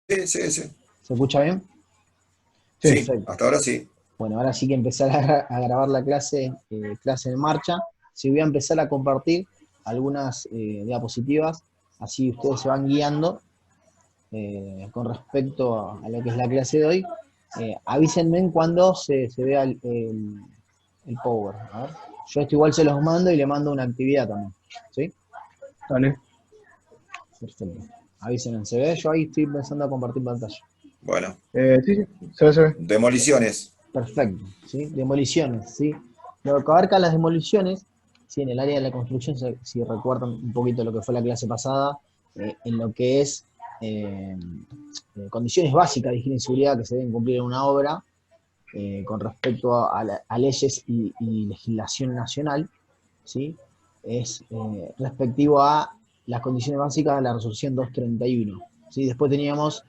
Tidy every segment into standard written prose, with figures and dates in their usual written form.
sí, sí. ¿Se escucha bien? Sí, Perfecto. hasta ahora sí. Bueno, ahora sí que empezar a grabar la clase, clase en marcha. Sí, voy a empezar a compartir algunas diapositivas, así ustedes se van guiando con respecto a lo que es la clase de hoy. Avísenme cuando se vea el Power. A ver. Yo esto igual se los mando y le mando una actividad también. ¿Sí? Dale. Perfecto. Avísenme, ¿se ve? Yo ahí estoy empezando a compartir pantalla. Bueno, Sí, sí, se ve. demoliciones. Perfecto, ¿sí? Demoliciones, ¿sí? Lo que abarca las demoliciones, ¿sí? En el área de la construcción, si recuerdan un poquito lo que fue la clase pasada, en lo que es condiciones básicas de higiene y seguridad que se deben cumplir en una obra, con respecto a leyes y legislación nacional, ¿sí? Es respectivo a las condiciones básicas de la resolución 231. ¿Sí? Después teníamos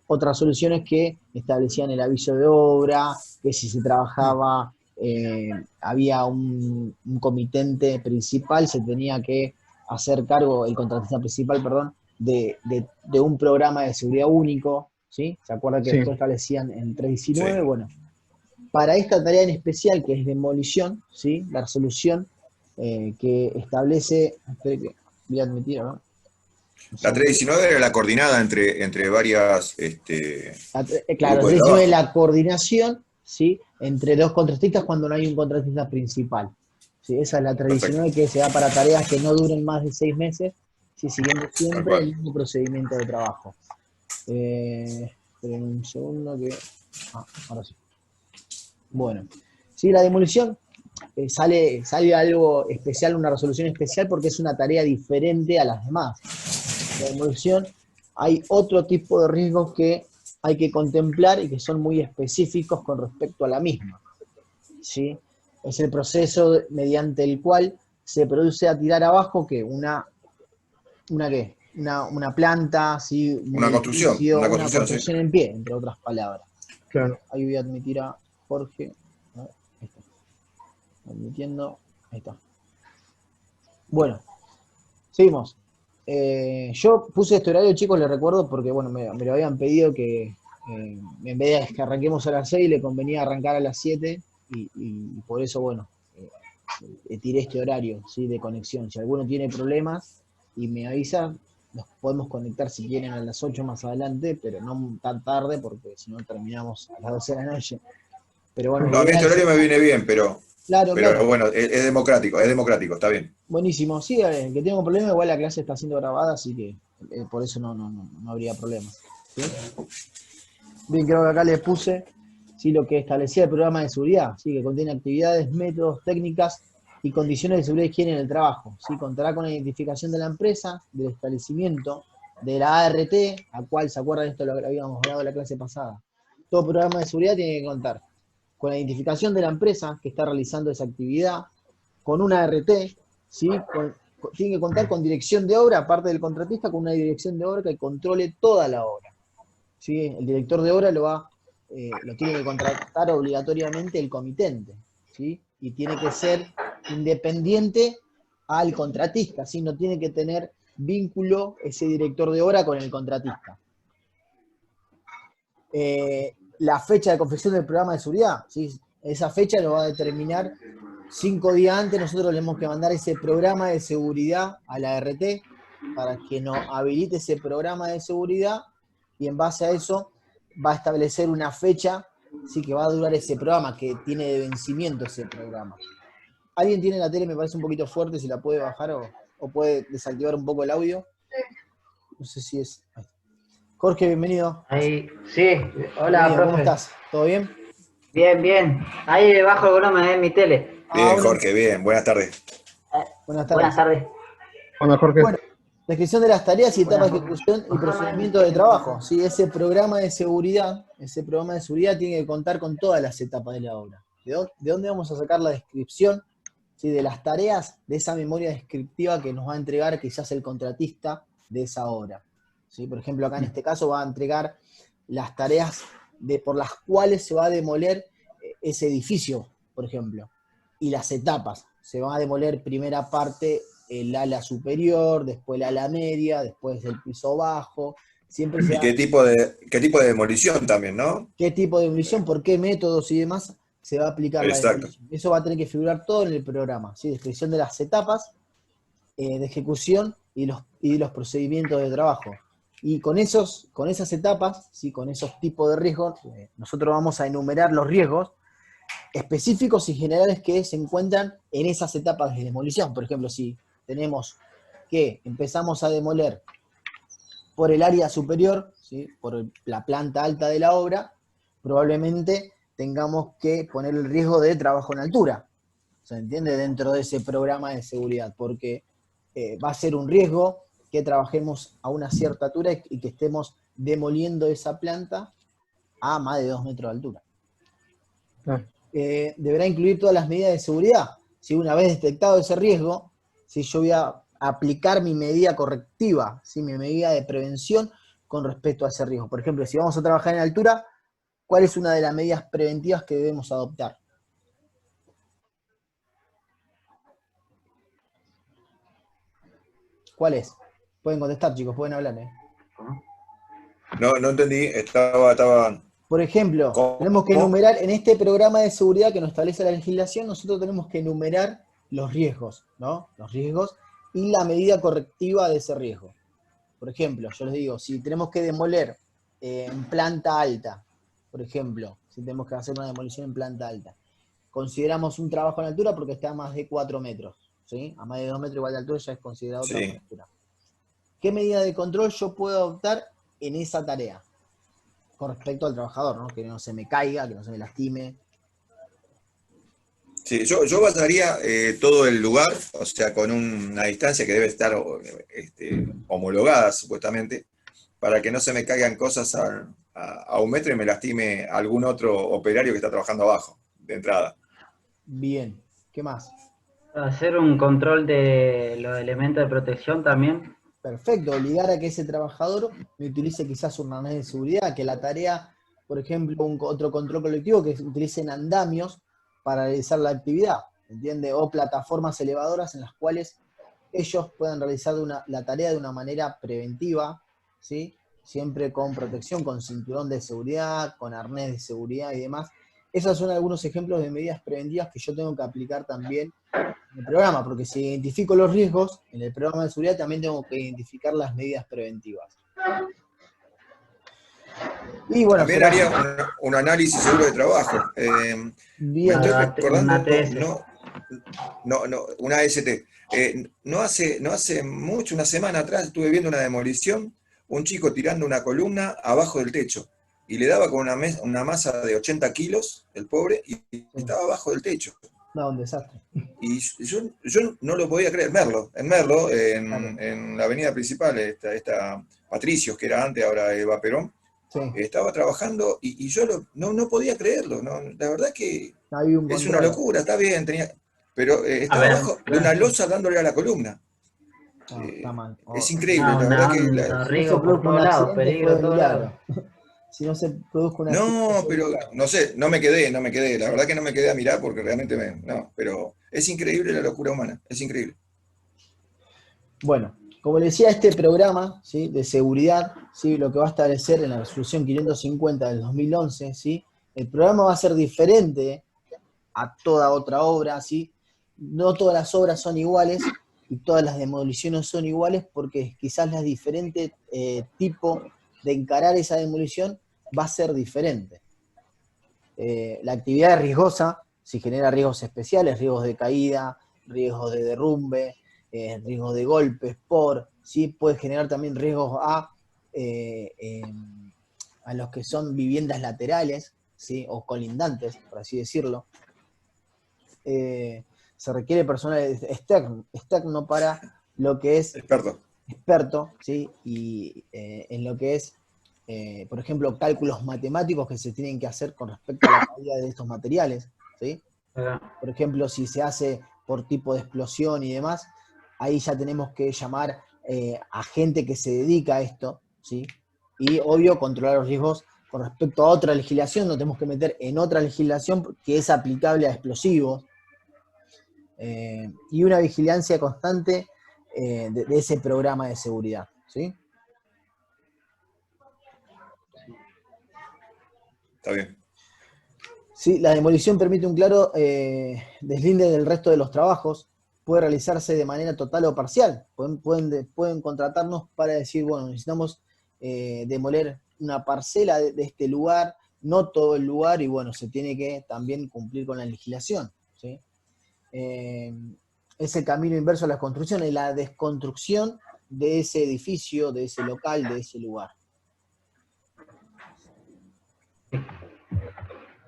otras soluciones que establecían el aviso de obra, que si se trabajaba, había un comitente principal, se tenía que hacer cargo, el contratista principal, perdón, de un programa de seguridad único, ¿sí? ¿Se acuerdan que Sí. después establecían en 319? Sí. Bueno, para esta tarea en especial, que es demolición, ¿sí? La resolución que establece, espere que voy a admitir, ¿no? Un La segundo. 319 era la coordinada entre varias Claro, grupos de 319 es trabajo. la coordinación, ¿sí? Entre dos contratistas cuando no hay un contratista principal. ¿Sí? Esa es la Perfecto, 319 que se da para tareas que no duren más de 6 meses, ¿sí? Siguiendo tal siempre el cual. mismo procedimiento de trabajo. Esperen un segundo que... Ahora sí. Bueno, sí, la demolición sale algo especial, una resolución especial porque es una tarea diferente a las demás. La demolición hay otro tipo de riesgos que hay que contemplar y que son muy específicos con respecto a la misma. ¿Sí? Es el proceso mediante el cual se produce a tirar abajo que una, ¿qué? Una planta, ¿sí? Un edificio, Una una construcción, sí. construcción en pie, entre otras palabras. Claro. Ahí voy a admitir a Jorge. A ver, ahí está. Admitiendo. Ahí está. Bueno, seguimos. Yo puse este horario, chicos, les recuerdo, porque bueno, me lo habían pedido que en vez de que arranquemos a las 6 le convenía arrancar a las 7 y por eso, bueno, tiré este horario, ¿sí? De conexión. Si alguno tiene problemas y me avisa, nos podemos conectar si quieren a las 8 más adelante, pero no tan tarde porque si no terminamos a las 12 de la noche. Pero bueno, la No, a mí idea este es... horario me viene bien, Claro, pero claro. bueno, es democrático, está bien. Buenísimo. Sí, que tenga un problema, igual la clase está siendo grabada, así que por eso no habría problema. ¿Sí? Bien, creo que acá les puse, ¿sí? Lo que establecía el programa de seguridad, ¿sí? Que contiene actividades, métodos, técnicas y condiciones de seguridad y higiene en el trabajo. ¿Sí? Contará con la identificación de la empresa, del establecimiento, de la ART, a cual se acuerdan, esto lo habíamos hablado en la clase pasada. Todo programa de seguridad tiene que contar con la identificación de la empresa que está realizando esa actividad, con una ART, ¿sí? Tiene que contar con dirección de obra, aparte del contratista, con una dirección de obra que controle toda la obra. ¿Sí? El director de obra lo tiene que contratar obligatoriamente el comitente, ¿sí? Y tiene que ser independiente al contratista, ¿sí? No tiene que tener vínculo ese director de obra con el contratista. La fecha de confección del programa de seguridad, ¿sí? Esa fecha lo va a determinar 5 días antes. Nosotros le hemos que mandar ese programa de seguridad a la RT para que nos habilite ese programa de seguridad y en base a eso va a establecer una fecha, ¿sí? Que va a durar ese programa, que tiene de vencimiento ese programa. ¿Alguien tiene la tele? Me parece un poquito fuerte, si la puede bajar o puede desactivar un poco el audio. No sé si es... Jorge, bienvenido. Ahí, sí, hola, Bienvenido, ¿cómo profe. estás? ¿Todo bien? Bien, bien. Ahí bajo el volumen de mi tele. Bien, Bueno, Jorge, bien, buenas tardes. buenas Buenas tardes. tardes. Hola, Jorge. Bueno, descripción de las tareas y etapas Buenas, de Jorge. ejecución y Bajá más procedimiento el de trabajo. micrófono. ¿Sí? Ese programa de seguridad tiene que contar con todas las etapas de la obra. ¿De dónde vamos a sacar la descripción? ¿Sí? De las tareas de esa memoria descriptiva que nos va a entregar quizás el contratista de esa obra. ¿Sí? Por ejemplo, acá en este caso va a entregar las tareas por las cuales se va a demoler ese edificio, por ejemplo, y las etapas. Se va a demoler primera parte el ala superior, después el ala media, después el piso bajo, siempre se ¿Y da qué tipo de demolición también, no? qué tipo de demolición, por qué métodos y demás se va a aplicar la Exacto. demolición. Eso va a tener que figurar todo en el programa, ¿sí? Descripción de las etapas de ejecución y los procedimientos de trabajo. Y con esas etapas, ¿sí? Con esos tipos de riesgos, nosotros vamos a enumerar los riesgos específicos y generales que se encuentran en esas etapas de demolición. Por ejemplo, si tenemos que empezamos a demoler por el área superior, ¿sí? Por la planta alta de la obra, probablemente tengamos que poner el riesgo de trabajo en altura, ¿se entiende? Dentro de ese programa de seguridad, porque va a ser un riesgo que trabajemos a una cierta altura y que estemos demoliendo esa planta a más de 2 metros de altura. Ah, Deberá incluir todas las medidas de seguridad. Si una vez detectado ese riesgo, si yo voy a aplicar mi medida correctiva, ¿sí? Mi medida de prevención con respecto a ese riesgo. Por ejemplo, si vamos a trabajar en altura, ¿cuál es una de las medidas preventivas que debemos adoptar? ¿Cuál es? Pueden contestar, chicos, pueden hablar. No entendí, estaba... Por ejemplo, tenemos que ¿Cómo? enumerar en este programa de seguridad que nos establece la legislación, nosotros tenemos que enumerar los riesgos, ¿no? Los riesgos y la medida correctiva de ese riesgo. Por ejemplo, yo les digo, si tenemos que demoler en planta alta, por ejemplo, si tenemos que hacer una demolición en planta alta, consideramos un trabajo en altura porque está a más de 4 metros, ¿sí? A más de 2 metros igual de altura ya es considerado trabajo en Sí. altura. ¿Qué medida de control yo puedo adoptar en esa tarea? Con respecto al trabajador, ¿no? Que no se me caiga, que no se me lastime. Sí, yo basaría todo el lugar, o sea, con una distancia que debe estar homologada supuestamente, para que no se me caigan cosas a 1 metro y me lastime algún otro operario que está trabajando abajo, de entrada. Bien, ¿qué más? Hacer un control de los elementos de protección también. Perfecto, obligar a que ese trabajador me utilice quizás un arnés de seguridad, que la tarea, por ejemplo, otro control colectivo, que utilicen andamios para realizar la actividad, ¿entiende? O plataformas elevadoras en las cuales ellos puedan realizar la tarea de una manera preventiva, ¿sí? Siempre con protección, con cinturón de seguridad, con arnés de seguridad y demás. Esos son algunos ejemplos de medidas preventivas que yo tengo que aplicar también en el programa, porque si identifico los riesgos en el programa de seguridad, también tengo que identificar las medidas preventivas. Y bueno, También será haría un análisis seguro de trabajo. Me bien. estoy Una recordando, ATS. una AST. No hace mucho, una semana atrás, estuve viendo una demolición, un chico tirando una columna abajo del techo, y le daba con una masa de 80 kilos, el pobre, y estaba abajo del techo. No, un desastre. Y yo no lo podía creer, en Merlo, Claro. en la avenida principal, esta Patricios, que era antes, ahora Eva Perón, Sí. estaba trabajando y yo no podía creerlo. La verdad que Hay un es una control. locura, está bien, pero A estaba ver, abajo de una losa dándole a la columna. No, está mal. Es Si increíble, no, la verdad un si no se riesgo por produjo un todos lados, accidente fue peligro de por todos lados. milagro. Si no se produjo un accidente no, fue de pero milagro. no sé, no me quedé, la verdad que no me quedé a mirar porque realmente no, pero es increíble la locura humana, es increíble. Bueno, como le decía, este programa, ¿sí? De seguridad, ¿sí? Lo que va a establecer en la resolución 550 del 2011, ¿sí? El programa va a ser diferente a toda otra obra, ¿sí? No todas las obras son iguales y todas las demoliciones son iguales porque quizás las diferentes tipos de encarar esa demolición va a ser diferente. La actividad es riesgosa, si genera riesgos especiales, riesgos de caída, riesgos de derrumbe, riesgos de golpes, ¿sí? Puede generar también riesgos a los que son viviendas laterales, ¿sí? O colindantes, por así decirlo. Se requiere personal externo para lo que es Experto. experto, ¿sí? Y en lo que es, por ejemplo, cálculos matemáticos que se tienen que hacer con respecto a la calidad de estos materiales, ¿sí? Por ejemplo, si se hace por tipo de explosión y demás, ahí ya tenemos que llamar a gente que se dedica a esto, ¿sí? Y obvio controlar los riesgos con respecto a otra legislación, nos tenemos que meter en otra legislación que es aplicable a explosivos, y una vigilancia constante de ese programa de seguridad, ¿sí? Está bien. Sí, la demolición permite un claro deslinde del resto de los trabajos. Puede realizarse de manera total o parcial. Pueden contratarnos para decir, bueno, necesitamos demoler una parcela de este lugar, no todo el lugar, y bueno, se tiene que también cumplir con la legislación, ¿sí? Es el camino inverso a la construcción, es la desconstrucción de ese edificio, de ese local, de ese lugar.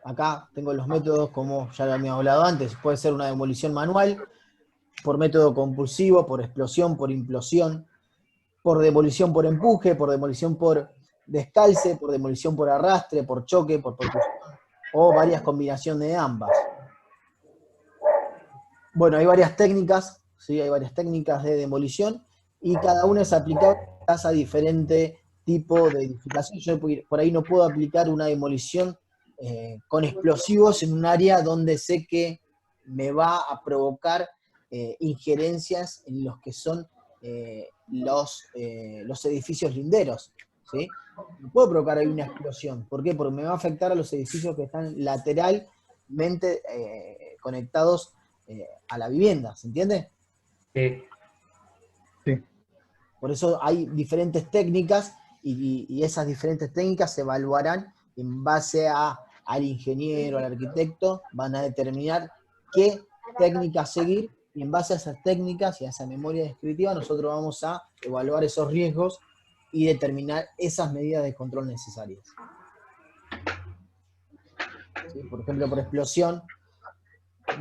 Acá tengo los métodos, como ya lo habíamos hablado antes, puede ser una demolición manual, por método compulsivo, por explosión, por implosión, por demolición por empuje, por demolición por descalce, por demolición por arrastre, por choque, por percusión, o varias combinaciones de ambas. Bueno, hay varias técnicas, ¿sí? Hay varias técnicas de demolición, y cada una es aplicable a diferente tipo de edificación. Yo por ahí no puedo aplicar una demolición con explosivos en un área donde sé que me va a provocar injerencias en los que son los edificios linderos, ¿sí? No puedo provocar ahí una explosión. ¿Por qué? Porque me va a afectar a los edificios que están lateralmente conectados a la vivienda, ¿se entiende? Sí. Sí. Por eso hay diferentes técnicas y esas diferentes técnicas se evaluarán en base al ingeniero, al arquitecto, van a determinar qué técnica seguir, y en base a esas técnicas y a esa memoria descriptiva nosotros vamos a evaluar esos riesgos y determinar esas medidas de control necesarias. ¿Sí? Por ejemplo, por explosión,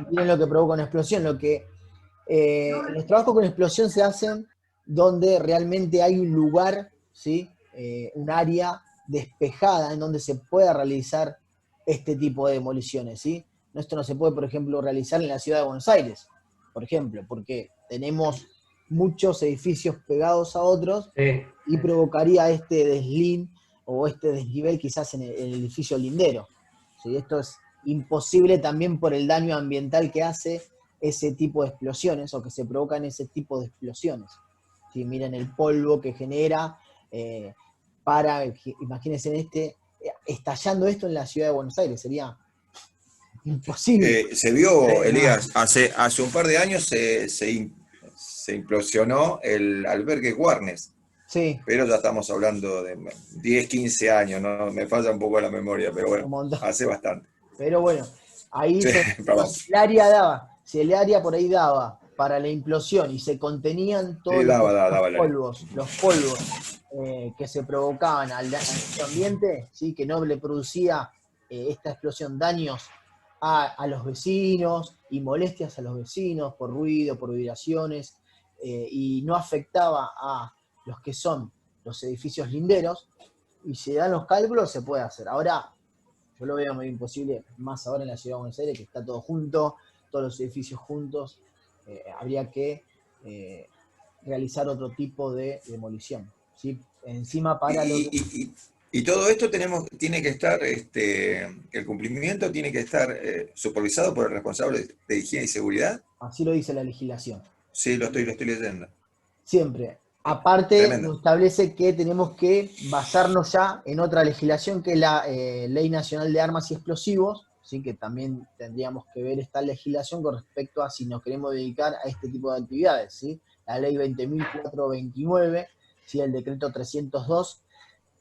miren lo que provoca una explosión, los trabajos con explosión se hacen donde realmente hay un lugar, ¿sí? Un área despejada en donde se pueda realizar este tipo de demoliciones, ¿sí? Esto no se puede, por ejemplo, realizar en la ciudad de Buenos Aires, por ejemplo, porque tenemos muchos edificios pegados a otros Sí. y provocaría este deslin o este desnivel quizás en el edificio lindero, ¿sí? Esto es imposible también por el daño ambiental que hace ese tipo de explosiones, o que se provocan ese tipo de explosiones. ¿Sí? Miren el polvo que genera, imagínense estallando esto en la ciudad de Buenos Aires, sería imposible. Se vio, Sí, no. Elías, hace un par de años se implosionó el albergue Warnes, Sí, pero ya estamos hablando de 10, 15 años, ¿no? Me falla un poco la memoria, pero bueno, un montón. hace bastante. Pero bueno, ahí Sí, perdón. si el área daba, si el área por ahí daba para la implosión y se contenían Sí, todos los daba el área. los polvos que se provocaban al medio ambiente, ¿sí? Que no le producía esta explosión daños a los vecinos y molestias a los vecinos por ruido, por vibraciones, y no afectaba a los que son los edificios linderos, y si dan los cálculos se puede hacer. Ahora, yo lo veo muy imposible, más ahora en la ciudad de Buenos Aires, que está todo junto, todos los edificios juntos. Habría que realizar otro tipo de demolición, ¿sí? Encima para lo que... Y todo esto tiene que estar, el cumplimiento tiene que estar supervisado por el responsable de higiene y seguridad. Así lo dice la legislación. Sí, lo estoy leyendo. Siempre. Aparte, Tremendo. nos establece que tenemos que basarnos ya en otra legislación, que es la Ley Nacional de Armas y Explosivos, ¿sí? Que también tendríamos que ver esta legislación con respecto a si nos queremos dedicar a este tipo de actividades, ¿sí? La Ley 20.429, ¿sí? El decreto 302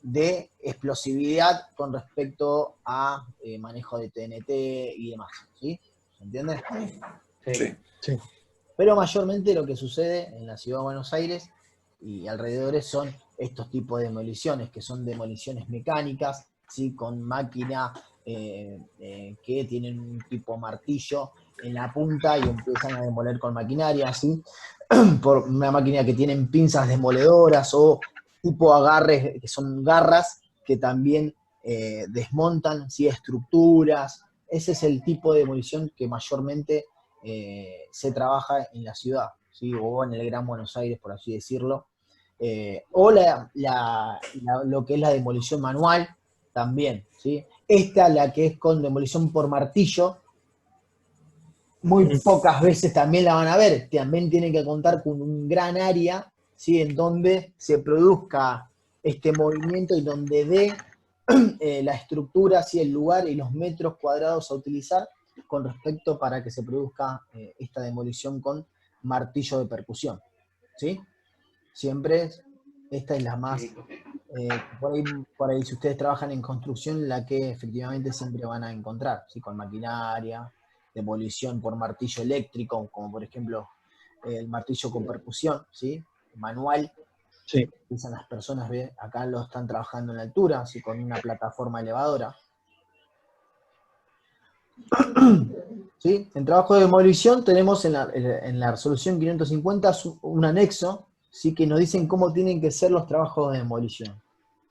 de explosividad con respecto a manejo de TNT y demás, ¿sí? ¿Se entiende? Sí. Sí. Pero mayormente lo que sucede en la ciudad de Buenos Aires y alrededores son estos tipos de demoliciones, que son demoliciones mecánicas, ¿sí? Con máquina que tienen un tipo martillo en la punta y empiezan a demoler con maquinaria, ¿sí? Por una máquina que tienen pinzas demoledoras o tipo agarres, que son garras que también desmontan, ¿sí? Estructuras. Ese es el tipo de demolición que mayormente se trabaja en la ciudad, ¿sí? O en el Gran Buenos Aires, por así decirlo. O lo que es la demolición manual, también, ¿sí? Esta, la que es con demolición por martillo, muy pocas veces también la van a ver. También tienen que contar con un gran área, ¿sí? En donde se produzca este movimiento y donde dé la estructura, ¿sí? El lugar y los metros cuadrados a utilizar con respecto para que se produzca esta demolición con martillo de percusión, ¿sí? Siempre esta es la más, por ahí si ustedes trabajan en construcción, la que efectivamente siempre van a encontrar, ¿sí? Con maquinaria, demolición por martillo eléctrico, como por ejemplo el martillo con percusión, ¿sí? Manual, Sí. usan las personas, ¿ve? Acá lo están trabajando en la altura, ¿sí? Con una plataforma elevadora. ¿Sí? En trabajo de demolición tenemos en la resolución 550 un anexo, ¿sí? Que nos dicen cómo tienen que ser los trabajos de demolición.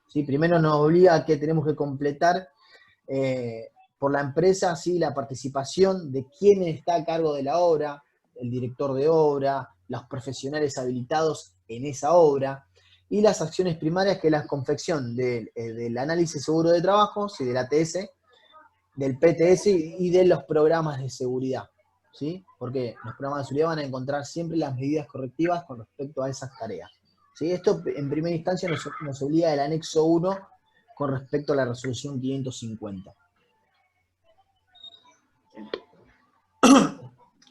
¿Sí? Primero nos obliga a que tenemos que completar por la empresa, ¿sí? La participación de quién está a cargo de la obra, el director de obra, los profesionales habilitados en esa obra, y las acciones primarias, que es la confección del análisis seguro de trabajo, ¿sí? Del ATS, del PTS y de los programas de seguridad, ¿sí? Porque los programas de seguridad van a encontrar siempre las medidas correctivas con respecto a esas tareas, ¿sí? Esto en primera instancia nos obliga el anexo 1 con respecto a la resolución 550.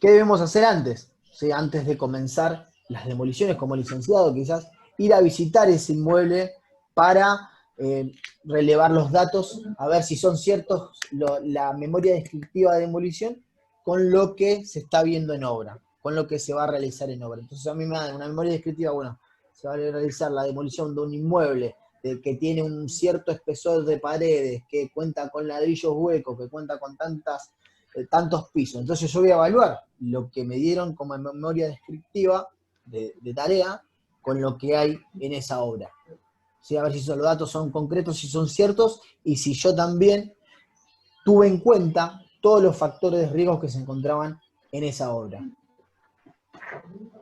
¿Qué debemos hacer antes? ¿Sí? Antes de comenzar las demoliciones como licenciado, quizás ir a visitar ese inmueble para relevar los datos, a ver si son ciertos la memoria descriptiva de demolición con lo que se está viendo en obra, con lo que se va a realizar en obra. Entonces a mí me dan una memoria descriptiva, bueno, se va a realizar la demolición de un inmueble que tiene un cierto espesor de paredes, que cuenta con ladrillos huecos, que cuenta con tantos pisos. Entonces yo voy a evaluar lo que me dieron como memoria descriptiva de tarea con lo que hay en esa obra. ¿Sí? A ver si los datos son concretos, si son ciertos, y si yo también tuve en cuenta todos los factores de riesgo que se encontraban en esa obra.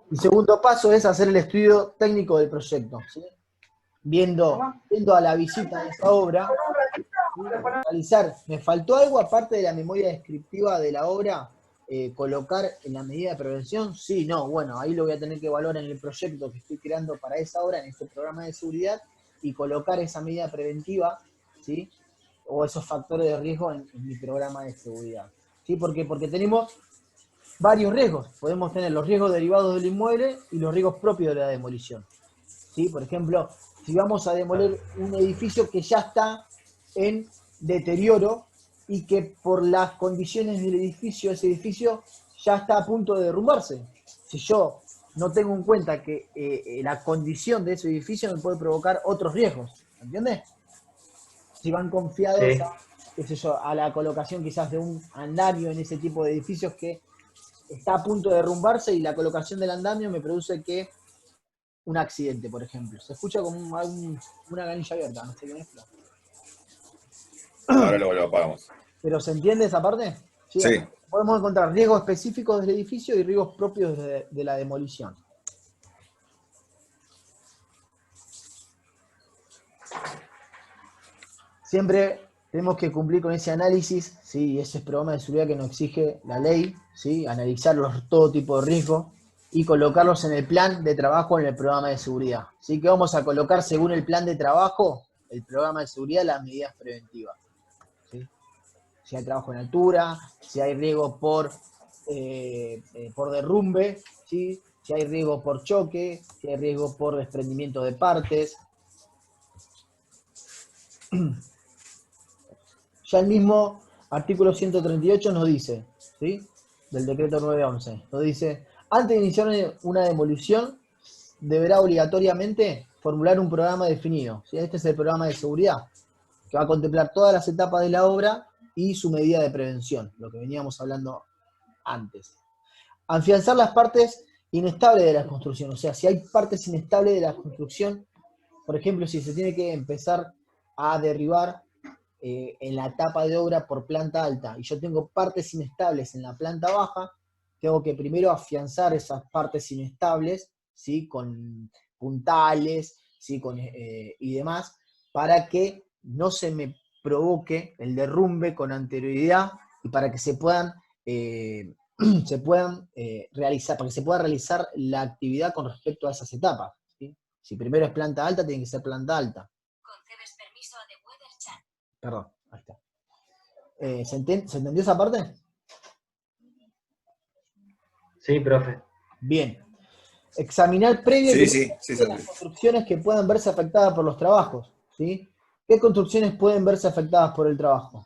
El segundo paso es hacer el estudio técnico del proyecto, ¿sí? Viendo a la visita de esa obra, realizar, ¿me faltó algo aparte de la memoria descriptiva de la obra? ¿Colocar en la medida de prevención? Sí, no, bueno, ahí lo voy a tener que evaluar en el proyecto que estoy creando para esa obra, en este programa de seguridad, y colocar esa medida preventiva, ¿sí? O esos factores de riesgo en mi programa de seguridad. ¿Sí? Porque tenemos varios riesgos. Podemos tener los riesgos derivados del inmueble y los riesgos propios de la demolición. ¿Sí? Por ejemplo, si vamos a demoler un edificio que ya está en deterioro y que por las condiciones del edificio, ese edificio ya está a punto de derrumbarse. Si yo no tengo en cuenta que la condición de ese edificio me puede provocar otros riesgos, ¿entiendes? Si van confiados a, qué sé yo, a la colocación quizás de un andamio en ese tipo de edificios que está a punto de derrumbarse y la colocación del andamio me produce que un accidente, por ejemplo. Se escucha como una canilla abierta, no sé qué es. Ahora lo apagamos. ¿Pero se entiende esa parte? Sí. Sí. Podemos encontrar riesgos específicos del edificio y riesgos propios de la demolición. Siempre tenemos que cumplir con ese análisis, ¿sí? Ese programa de seguridad que nos exige la ley, ¿sí? Analizar todo tipo de riesgos y colocarlos en el plan de trabajo en el programa de seguridad. ¿Sí? Que vamos a colocar según el plan de trabajo, el programa de seguridad, las medidas preventivas. ¿Sí? Si hay trabajo en altura, si hay riesgo por derrumbe, ¿sí? Si hay riesgo por choque, si hay riesgo por desprendimiento de partes. Ya el mismo artículo 138 nos dice, ¿sí? Del decreto 911, nos dice, antes de iniciar una demolición, deberá obligatoriamente formular un programa definido, ¿sí? Este es el programa de seguridad, que va a contemplar todas las etapas de la obra y su medida de prevención, lo que veníamos hablando antes. Afianzar las partes inestables de la construcción, o sea, si hay partes inestables de la construcción, por ejemplo, si se tiene que empezar a derribar en la etapa de obra por planta alta y yo tengo partes inestables en la planta baja, tengo que primero afianzar esas partes inestables, ¿sí? Con puntales, ¿sí? Y demás, para que no se me provoque el derrumbe con anterioridad y para que se puedan realizar, para que se pueda realizar la actividad con respecto a esas etapas, ¿sí? Si primero es planta alta, tiene que ser planta alta. Perdón, ahí está. ¿Se entendió esa parte? Sí, profe. Bien. Examinar previo Sí, sí, sí, las Santi. construcciones que puedan verse afectadas por los trabajos, ¿sí? ¿Qué construcciones pueden verse afectadas por el trabajo?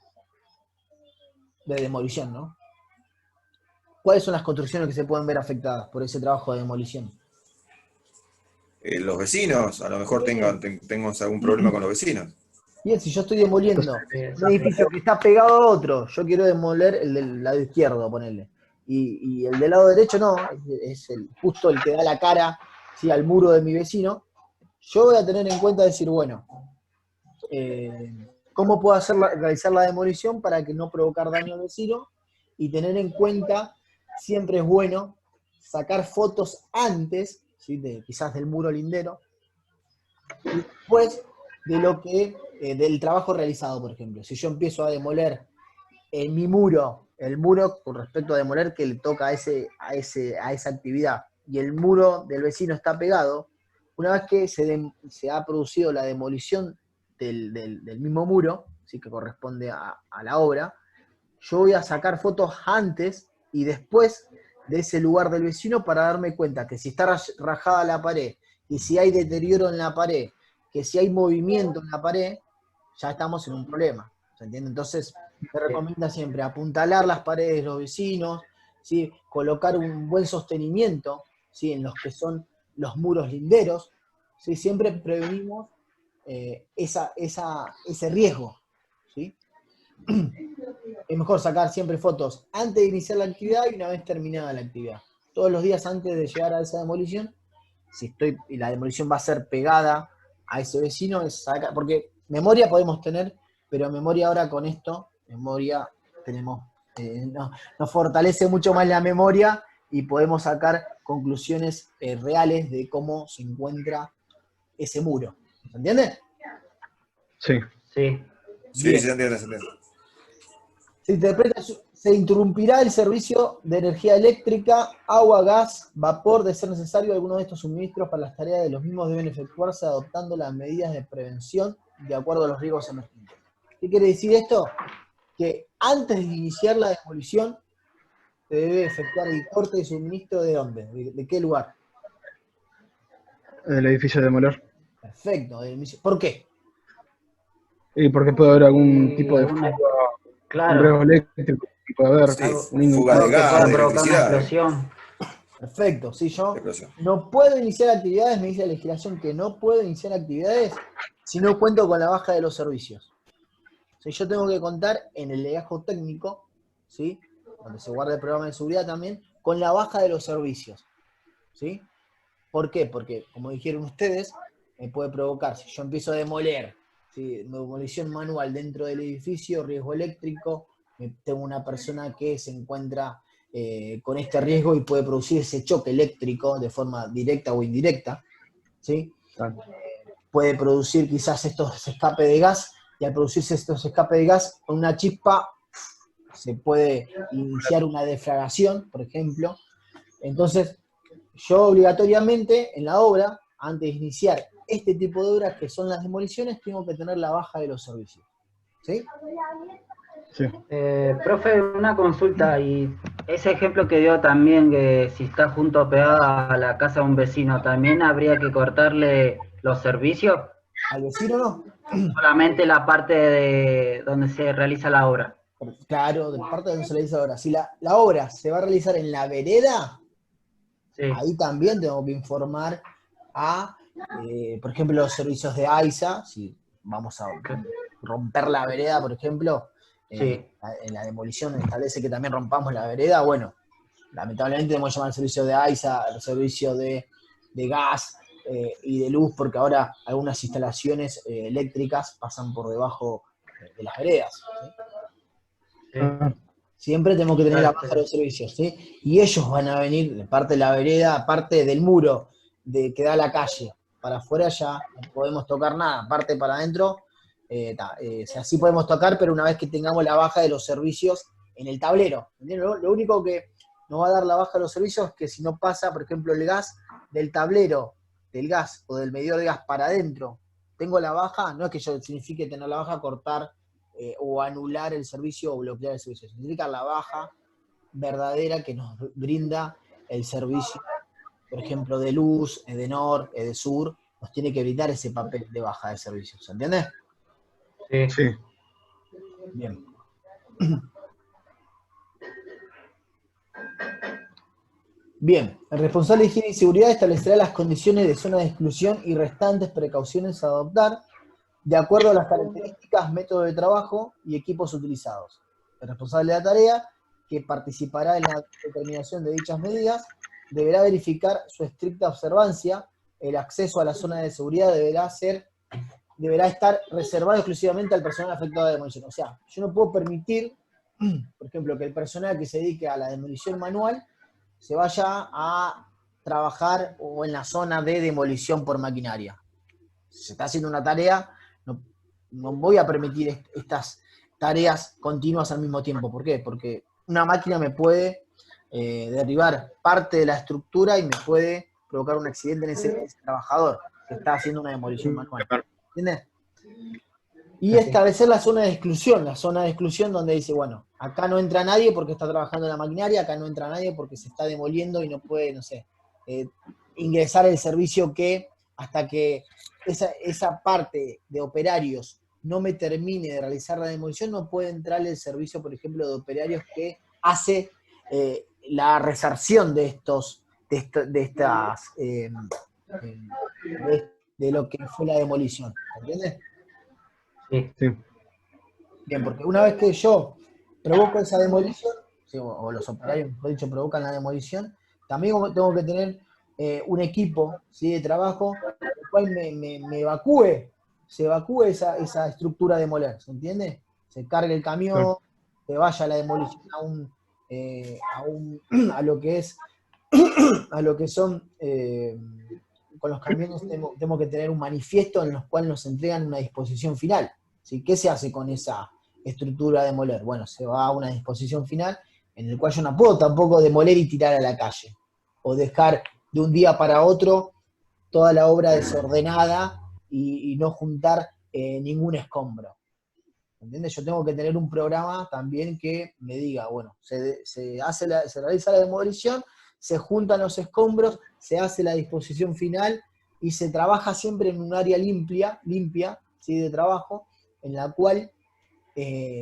De demolición, ¿no? ¿Cuáles son las construcciones que se pueden ver afectadas por ese trabajo de demolición? Los vecinos, a lo mejor Bien. tengo algún problema con los vecinos. Bien, si yo estoy demoliendo un Exacto. edificio que está pegado a otro, yo quiero demoler el del lado izquierdo, ponerle. Y el del lado derecho no, es justo el que da la cara, ¿sí?, al muro de mi vecino. Yo voy a tener en cuenta decir, bueno, ¿cómo puedo realizar la demolición para que no provocar daño al vecino? Y tener en cuenta, siempre es bueno sacar fotos antes, ¿sí?, quizás del muro lindero, y después de del trabajo realizado, por ejemplo. Si yo empiezo a demoler en mi muro, el muro con respecto a demoler que le toca a esa actividad, y el muro del vecino está pegado, una vez que se ha producido la demolición del mismo muro, ¿sí?, que corresponde a la obra, yo voy a sacar fotos antes y después de ese lugar del vecino para darme cuenta que si está rajada la pared, y si hay deterioro en la pared, que si hay movimiento en la pared, ya estamos en un problema. ¿Se entiende? Entonces, se recomienda siempre apuntalar las paredes de los vecinos, ¿sí?, colocar un buen sostenimiento, ¿sí?, en los que son los muros linderos, ¿sí? Siempre prevenimos ese riesgo, ¿sí? Es mejor sacar siempre fotos antes de iniciar la actividad y una vez terminada la actividad. Todos los días antes de llegar a esa demolición, y la demolición va a ser pegada a ese vecino, porque memoria podemos tener, pero memoria ahora con esto, memoria tenemos, nos fortalece mucho más la memoria y podemos sacar conclusiones reales de cómo se encuentra ese muro. ¿Se entiende? Sí. Sí. Sí, Bien. se entiende, se entiende. Se interrumpirá el servicio de energía eléctrica, agua, gas, vapor, de ser necesario. Algunos de estos suministros para las tareas de los mismos deben efectuarse adoptando las medidas de prevención de acuerdo a los riesgos emergentes. ¿Qué quiere decir esto? Que antes de iniciar la demolición se debe efectuar el corte de suministro. ¿De dónde? ¿De qué lugar? El edificio de demoler. Perfecto. ¿Por qué? Y porque puede haber algún tipo de Alguna, fuga, un claro, riesgo eléctrico, puede haber Sí, un fuga de algo que gas, pueda de provocar una electricidad, explosión. Perfecto. Si yo explosión. no puedo iniciar actividades, me dice la legislación que no puedo iniciar actividades si no cuento con la baja de los servicios. Si yo tengo que contar en el legajo técnico, ¿sí?, donde se guarda el programa de seguridad también, con la baja de los servicios, ¿sí? ¿Por qué? Porque, como dijeron ustedes, me puede provocar, si yo empiezo a demoler, ¿sí?, demolición manual dentro del edificio, riesgo eléctrico, tengo una persona que se encuentra con este riesgo y puede producir ese choque eléctrico de forma directa o indirecta, ¿sí? Claro. Puede producir quizás estos escapes de gas, y al producirse estos escapes de gas, con una chispa se puede iniciar una deflagración, por ejemplo. Entonces, yo obligatoriamente en la obra, antes de iniciar este tipo de obras que son las demoliciones, tengo que tener la baja de los servicios. ¿Sí? Sí. Profe, una consulta, y ese ejemplo que dio también, que si está junto o pegada a la casa de un vecino, ¿también habría que cortarle los servicios? ¿Al vecino no? Solamente la parte de donde se realiza la obra. Claro, de parte de donde se le dice ahora. Si la obra se va a realizar en la vereda, Sí, ahí también tengo que informar por ejemplo, los servicios de AISA, si vamos a romper la vereda, por ejemplo, sí, en la demolición establece que también rompamos la vereda, bueno, lamentablemente tenemos que llamar al servicio de AISA, al servicio de gas y de luz, porque ahora algunas instalaciones eléctricas pasan por debajo de las veredas, ¿sí? sí. Ah, Siempre tenemos que tener la Claro, baja de los servicios, ¿sí? Y ellos van a venir de parte de la vereda, parte del muro que da a la calle. Para afuera ya no podemos tocar nada, parte para adentro, o sea, sí podemos tocar, pero una vez que tengamos la baja de los servicios en el tablero. Lo único que nos va a dar la baja de los servicios es que si no pasa, por ejemplo, el gas del tablero, del gas o del medidor de gas para adentro, tengo la baja, no es que yo signifique tener la baja, cortar o anular el servicio o bloquear el servicio. Significa la baja verdadera que nos brinda el servicio, por ejemplo, de luz, Edenor, Edesur, nos tiene que brindar ese papel de baja de servicio. ¿Se entiende? Sí. Sí. Bien. Bien, el responsable de higiene y seguridad establecerá las condiciones de zona de exclusión y restantes precauciones a adoptar de acuerdo a las características, métodos de trabajo y equipos utilizados. El responsable de la tarea, que participará en la determinación de dichas medidas, deberá verificar su estricta observancia. El acceso a la zona de seguridad deberá estar reservado exclusivamente al personal afectado de demolición. O sea, yo no puedo permitir, por ejemplo, que el personal que se dedique a la demolición manual se vaya a trabajar o en la zona de demolición por maquinaria. Si se está haciendo una tarea, no voy a permitir estas tareas continuas al mismo tiempo. ¿Por qué? Porque una máquina me puede derribar parte de la estructura y me puede provocar un accidente en ese trabajador que está haciendo una demolición manual. ¿Entiendes? Y establecer la zona de exclusión donde dice, bueno, acá no entra nadie porque está trabajando en la maquinaria, acá no entra nadie porque se está demoliendo y no puede, no sé, ingresar el servicio que hasta que esa parte de operarios no me termine de realizar la demolición, no puede entrar el servicio, por ejemplo, de operarios que hace la resarción de lo que fue la demolición. ¿Entiendes? Sí. Sí. Bien, porque una vez que yo provoco esa demolición, ¿sí? O los operarios, mejor dicho, provocan la demolición, también tengo que tener un equipo, ¿sí?, de trabajo, el cual me evacúe, se evacúe esa estructura a demoler, ¿se entiende? Se cargue el camión, que vaya a la demolición a lo que es, a lo que son, con los camiones tengo que tener un manifiesto en los cuales nos entregan una disposición final. ¿Sí? ¿Qué se hace con esa estructura a demoler? Bueno, se va a una disposición final en el cual yo no puedo tampoco demoler y tirar a la calle, o dejar de un día para otro toda la obra desordenada y no juntar ningún escombro. ¿Entiendes? Yo tengo que tener un programa también que me diga, bueno, se realiza la demolición, se juntan los escombros, se hace la disposición final y se trabaja siempre en un área limpia, ¿sí?, de trabajo, en la cual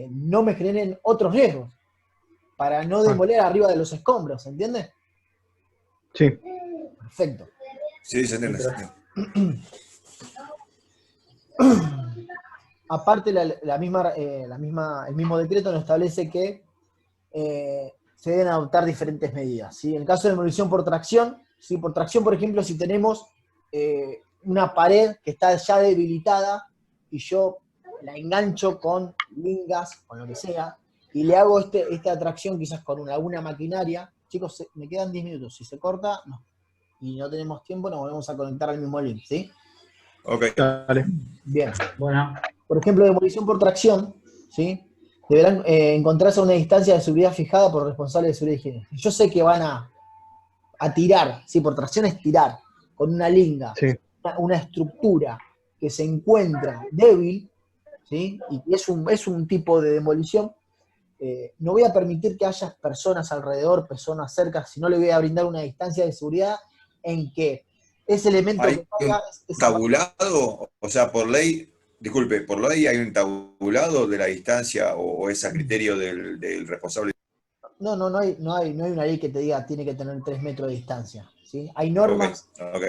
no me generen otros riesgos, para no demoler arriba de los escombros, ¿entiendes? Sí. Perfecto. Sí, se entiende. Aparte, el mismo decreto nos establece que se deben adoptar diferentes medidas, ¿sí? En el caso de demolición por tracción, ¿sí? Por tracción, por ejemplo, si tenemos una pared que está ya debilitada y yo la engancho con lingas, con lo que sea, y le hago esta tracción quizás con alguna maquinaria, chicos, me quedan 10 minutos, si se corta, no, y no tenemos tiempo, nos volvemos a conectar al mismo link, ¿sí? Ok. Dale. Bien. Bueno, Por ejemplo, demolición por tracción, ¿sí? Deberán encontrarse a una distancia de seguridad fijada por el responsable de seguridad y higiene. Yo sé que van a tirar, ¿sí? Por tracción es tirar, con una linga, Sí. una estructura que se encuentra débil, ¿sí? Y es un tipo de demolición. No voy a permitir que haya personas alrededor, personas cerca, si no le voy a brindar una distancia de seguridad en que ese elemento ¿Hay que un caiga es tabulado? O sea, por ley, disculpe, por ley hay un tabulado de la distancia o es a criterio del responsable. no hay una ley que te diga tiene que tener 3 metros de distancia, ¿sí? Hay Ok, normas, ok.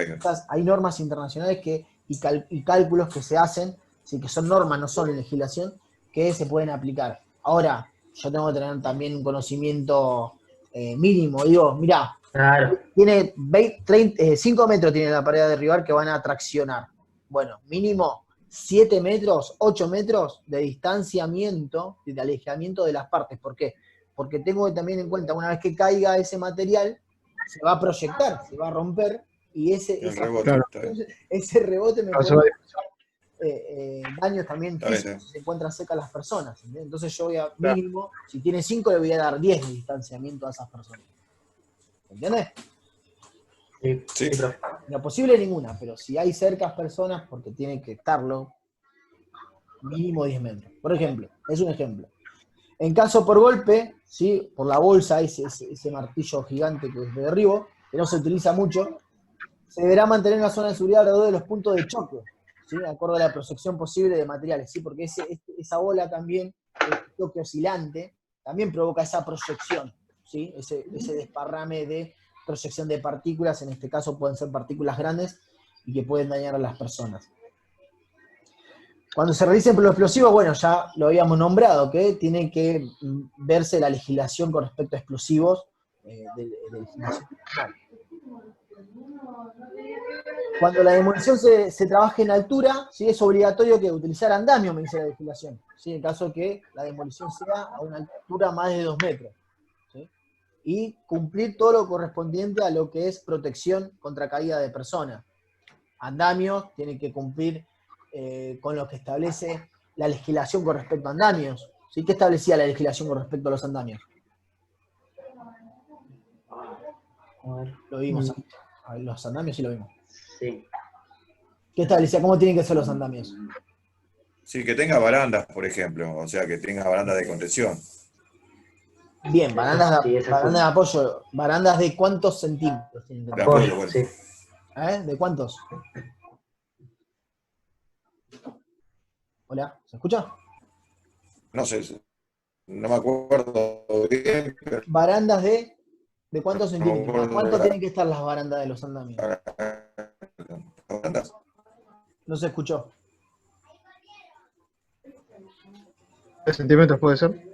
hay normas internacionales y cálculos que se hacen, ¿sí? Que son normas, no son legislación, que se pueden aplicar. Ahora, yo tengo que tener también un conocimiento mínimo. Digo, mirá, claro. tiene 5 metros tiene la pared de derribar que van a traccionar. Bueno, mínimo 7 metros, 8 metros de distanciamiento, de alejamiento de las partes. ¿Por qué? Porque tengo que también en cuenta, una vez que caiga ese material, se va a proyectar, se va a romper, y El rebote, Claro. está bien. ese rebote me Eso puede va- causar daños también Está bien, físicos está si se encuentran secas las personas. ¿Entiendes? Entonces yo voy a, Claro. mínimo, si tiene 5, le voy a dar 10 de distanciamiento a esas personas. ¿Entiendes? Sí, Sí. sí, profe. No posible ninguna, pero si hay cercas personas, porque tiene que estarlo, mínimo 10 metros. Por ejemplo, es un ejemplo. En caso por golpe, ¿sí? Por la bolsa, ese martillo gigante que es de derribo, que no se utiliza mucho, se deberá mantener una zona de seguridad alrededor de los puntos de choque, ¿sí? De acuerdo a la proyección posible de materiales, ¿sí? Porque esa bola también, el choque oscilante, también provoca esa proyección, ¿sí? Ese desparrame de proyección de partículas, en este caso pueden ser partículas grandes y que pueden dañar a las personas. Cuando se realicen los explosivos, bueno, ya lo habíamos nombrado, que tiene que verse la legislación con respecto a explosivos de legislación nacional. Cuando la demolición se trabaje en altura, ¿sí? Es obligatorio que utilizar andamio, me dice la legislación, ¿sí? En caso que la demolición sea a una altura más de 2 metros. ¿Sí? Y cumplir todo lo correspondiente a lo que es protección contra caída de personas. Andamios tiene que cumplir con lo que establece la legislación con respecto a andamios. ¿Sí? ¿Qué establecía la legislación con respecto a los andamios? Lo vimos antes. Los andamios sí lo vimos. Sí. ¿Qué establecía? ¿Cómo tienen que ser los andamios? Sí, que tenga barandas, por ejemplo, o sea, que tenga barandas de contención. Bien, barandas Sí, esa de apoyo. ¿Barandas de cuántos centímetros tienen que De tener? apoyo, bueno. Sí. ¿De cuántos? Hola, ¿se escucha? No sé, no me acuerdo bien, pero Barandas de cuántos no me centímetros. ¿A acuerdo cuánto de tienen que estar las barandas de los andamios? las barandas. No se escuchó. 3 centímetros puede ser.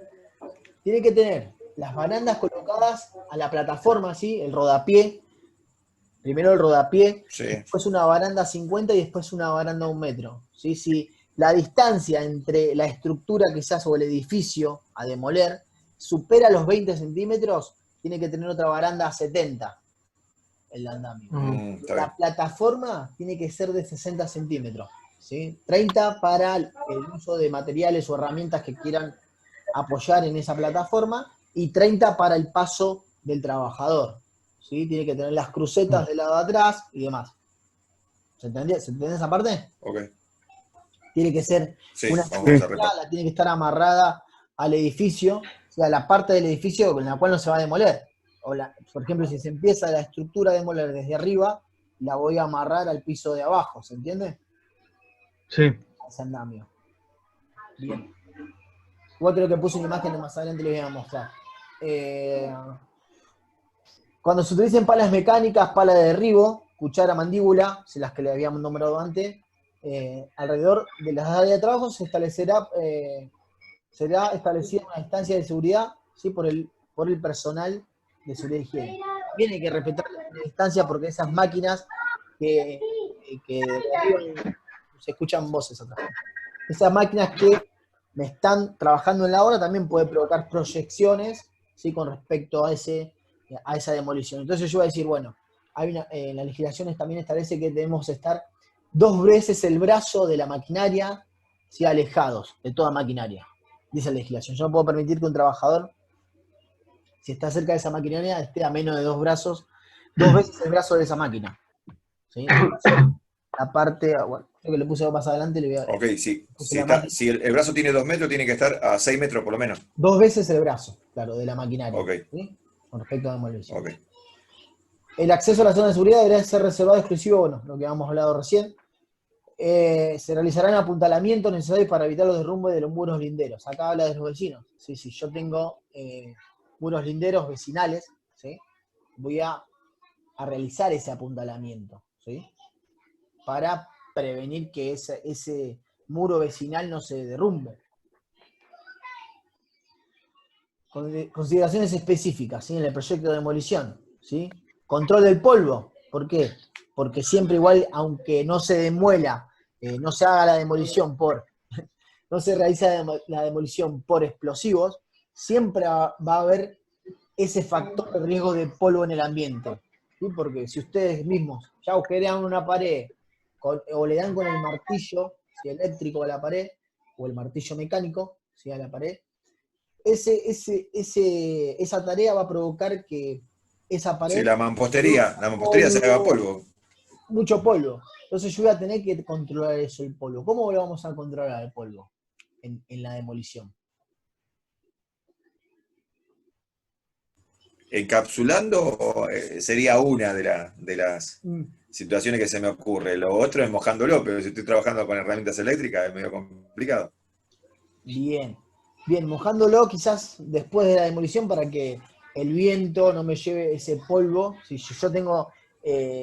Tiene que tener las barandas colocadas a la plataforma, ¿sí? El rodapié. Primero el rodapié, Sí, después una baranda 50 y después una baranda 1 metro. ¿Sí? Si la distancia entre la estructura que se hace o el edificio a demoler supera los 20 centímetros, tiene que tener otra baranda a 70 el andamio. está bien. La plataforma tiene que ser de 60 centímetros. ¿Sí? 30 para el uso de materiales o herramientas que quieran apoyar en esa plataforma y 30 para el paso del trabajador. ¿Sí? Tiene que tener las crucetas del lado de atrás y demás. ¿Se entendió? ¿Se entiende esa parte? Ok. Tiene que ser Sí, una vamos a estructura, repasar. la tiene que estar amarrada al edificio, o sea, la parte del edificio en la cual no se va a demoler. Por ejemplo, si se empieza la estructura a demoler desde arriba, la voy a amarrar al piso de abajo, ¿se entiende? Sí. Ese andamio. Bien. Igual creo que puse una imagen que más adelante les voy a mostrar. Cuando se utilicen palas mecánicas, pala de derribo, cuchara, mandíbula, las que le habíamos nombrado antes, alrededor de las áreas de trabajo será establecida una distancia de seguridad, ¿sí? por el personal de seguridad y higiene. También hay que respetar la distancia porque esas máquinas que derriban, se escuchan voces atrás. Esas máquinas que me están trabajando en la hora también pueden provocar proyecciones, ¿sí? Con respecto a esa demolición. Entonces yo voy a decir, bueno, en las legislaciones también establece que debemos estar 2 veces el brazo de la maquinaria, ¿sí? Alejados de toda maquinaria, dice la legislación. Yo no puedo permitir que un trabajador, si está cerca de esa maquinaria, esté a menos de 2 brazos, 2 veces el brazo de esa máquina. ¿Sí? La parte, bueno, creo que le puse más adelante, le voy a... Ok, sí. Si el brazo tiene 2 metros, tiene que estar a 6 metros por lo menos. 2 veces el brazo, claro, de la maquinaria. Ok. ¿Sí? Con respecto a demolición. Ok. El acceso a la zona de seguridad deberá ser reservado exclusivo, bueno, lo que habíamos hablado recién. Se realizarán apuntalamientos necesarios para evitar los derrumbes de los muros linderos. Acá habla de los vecinos. Sí, yo tengo muros linderos vecinales, ¿sí? Voy a realizar ese apuntalamiento, ¿sí? Para prevenir que ese muro vecinal no se derrumbe. Consideraciones específicas, ¿sí? En el proyecto de demolición, ¿sí? Control del polvo. ¿Por qué? Porque siempre igual, aunque no se demuela, no se haga la demolición no se realiza la demolición por explosivos, siempre va a haber ese factor de riesgo de polvo en el ambiente. ¿Sí? Porque si ustedes mismos ya agujerean una pared o le dan con el martillo, ¿sí? Eléctrico a la pared, o el martillo mecánico, ¿sí? A la pared, esa tarea va a provocar que esa pared... Sí, la mampostería se haga polvo. mucho polvo. Entonces yo voy a tener que controlar eso, el polvo. ¿Cómo lo vamos a controlar el polvo en la demolición? Encapsulando sería una de las situaciones que se me ocurre. Lo otro es mojándolo, pero si estoy trabajando con herramientas eléctricas es medio complicado. Bien, bien, mojándolo quizás después de la demolición para que el viento no me lleve ese polvo. Si yo tengo